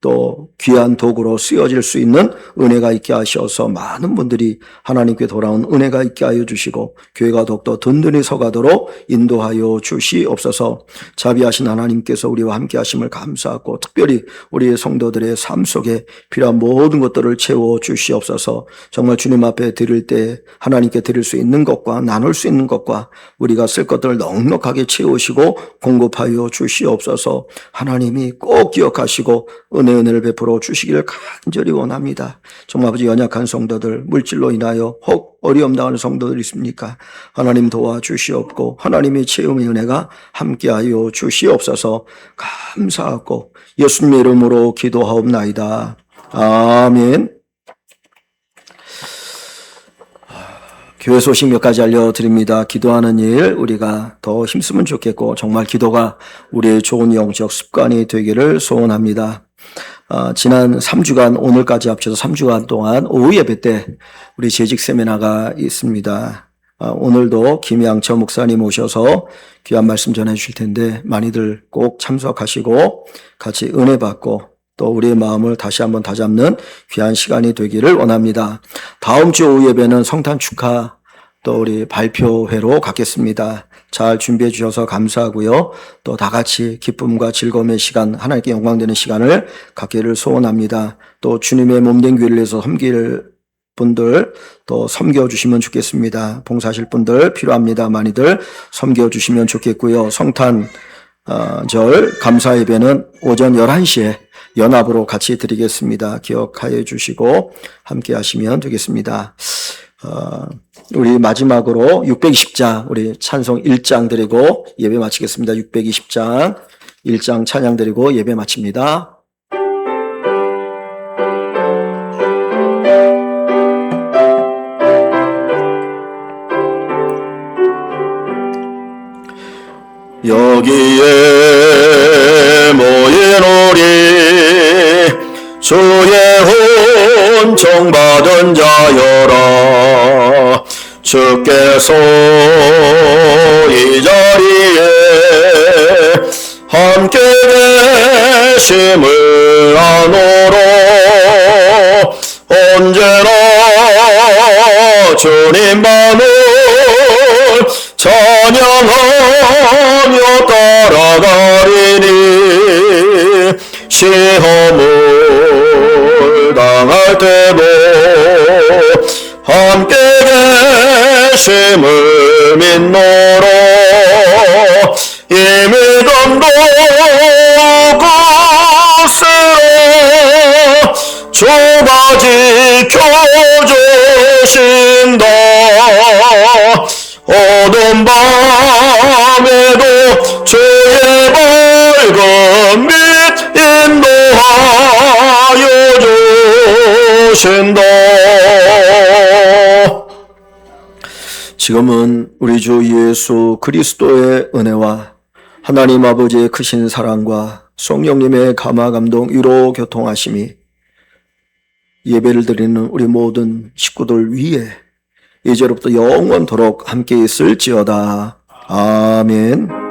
또 귀한 도구로 쓰여질 수 있는 은혜가 있게 하셔서 많은 분들이 하나님께 돌아온 은혜가 있게 하여 주시고 교회가 더욱더 든든히 서가도록 인도하여 주시옵소서. 자비하신 하나님께서 우리와 함께 하심을 감사하고 특별히 우리의 성도들의 삶 속에 필요한 모든 것들을 채워 주시옵소서. 정말 주님 앞에 드릴 때 하나님께 드릴 수 있는 것과 나눌 수 있는 것과 우리가 쓸 것들을 넉넉하게 채우시고 공급하여 주시옵소서. 하나님이 꼭 기억하시고 은혜를 베풀어 주시기를 간절히 원합니다. 정말 아버지, 연약한 성도들, 물질로 인하여 혹 어려움 당하는 성도들 있습니까? 하나님 도와주시옵고 하나님의 체험의 은혜가 함께하여 주시옵소서. 감사하고 예수님의 이름으로 기도하옵나이다. 아멘. 교회 소식 몇 가지 알려드립니다. 기도하는 일 우리가 더 힘쓰면 좋겠고 정말 기도가 우리의 좋은 영적 습관이 되기를 소원합니다. 지난 3주간 오늘까지 합쳐서 3주간 동안 오후 예배 때 우리 재직 세미나가 있습니다. 오늘도 김양철 목사님 오셔서 귀한 말씀 전해 주실 텐데 많이들 꼭 참석하시고 같이 은혜 받고 또 우리의 마음을 다시 한번 다잡는 귀한 시간이 되기를 원합니다. 다음 주 오후 예배는 성탄 축하 또 우리 발표회로 갖겠습니다. 잘 준비해 주셔서 감사하고요. 또 다 같이 기쁨과 즐거움의 시간, 하나님께 영광되는 시간을 갖기를 소원합니다. 또 주님의 몸된 교회를 위해서 섬길 분들 또 섬겨주시면 좋겠습니다. 봉사하실 분들 필요합니다. 많이들 섬겨주시면 좋겠고요. 성탄 절 감사 예배는 오전 11시에 연합으로 같이 드리겠습니다. 기억하여 주시고 함께 하시면 되겠습니다. 우리 마지막으로 620장 우리 찬송 1장 드리고 예배 마치겠습니다. 620장 1장 찬양 드리고 예배 마칩니다. 여기에 모인 우리 주의 혼청받은 자여라. 주께서 이 자리에 함께 계심을 아노라. 언제나 주님만을 찬양하며 따라가리니 시험을 당할 때도 함께 계심을 믿노라. 이미 덤도 곳으로 주가 지켜주신다. 어두운 밤에도 주의 밝은 빛 인도하여 주신다. 지금은 우리 주 예수 그리스도의 은혜와 하나님 아버지의 크신 사랑과 성령님의 감화 감동 위로 교통하심이 예배를 드리는 우리 모든 식구들 위에 이제로부터 영원토록 함께 있을지어다. 아멘.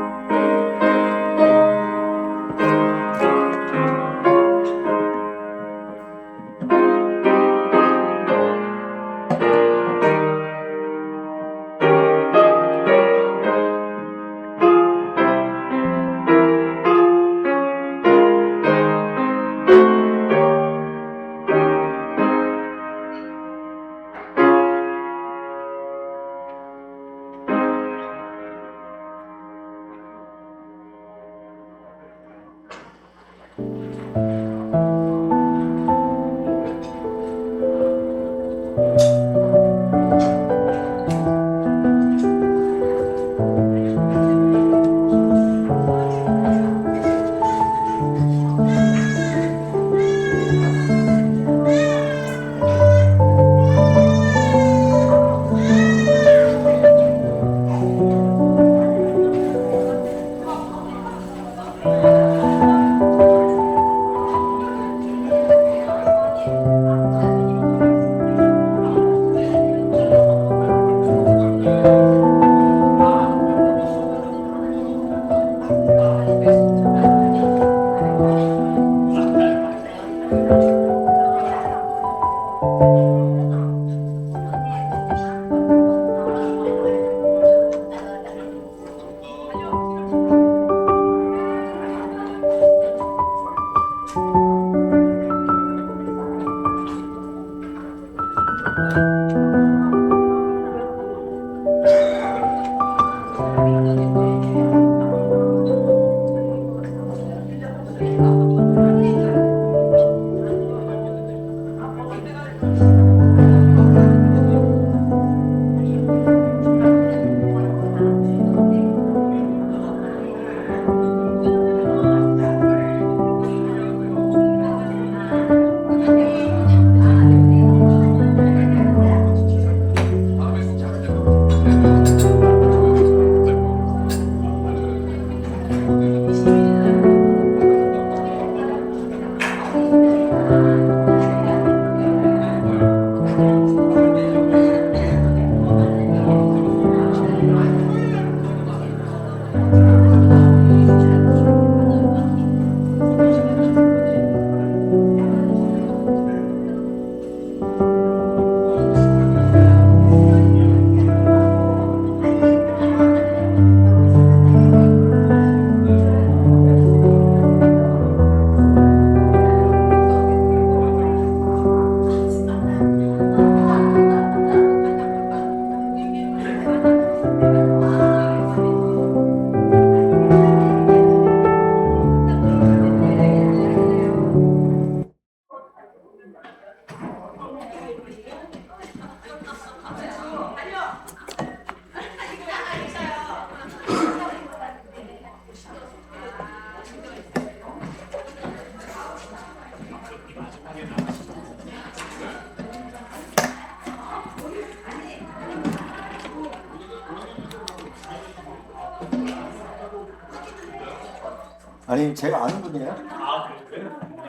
아니 제가 아는 분이에요?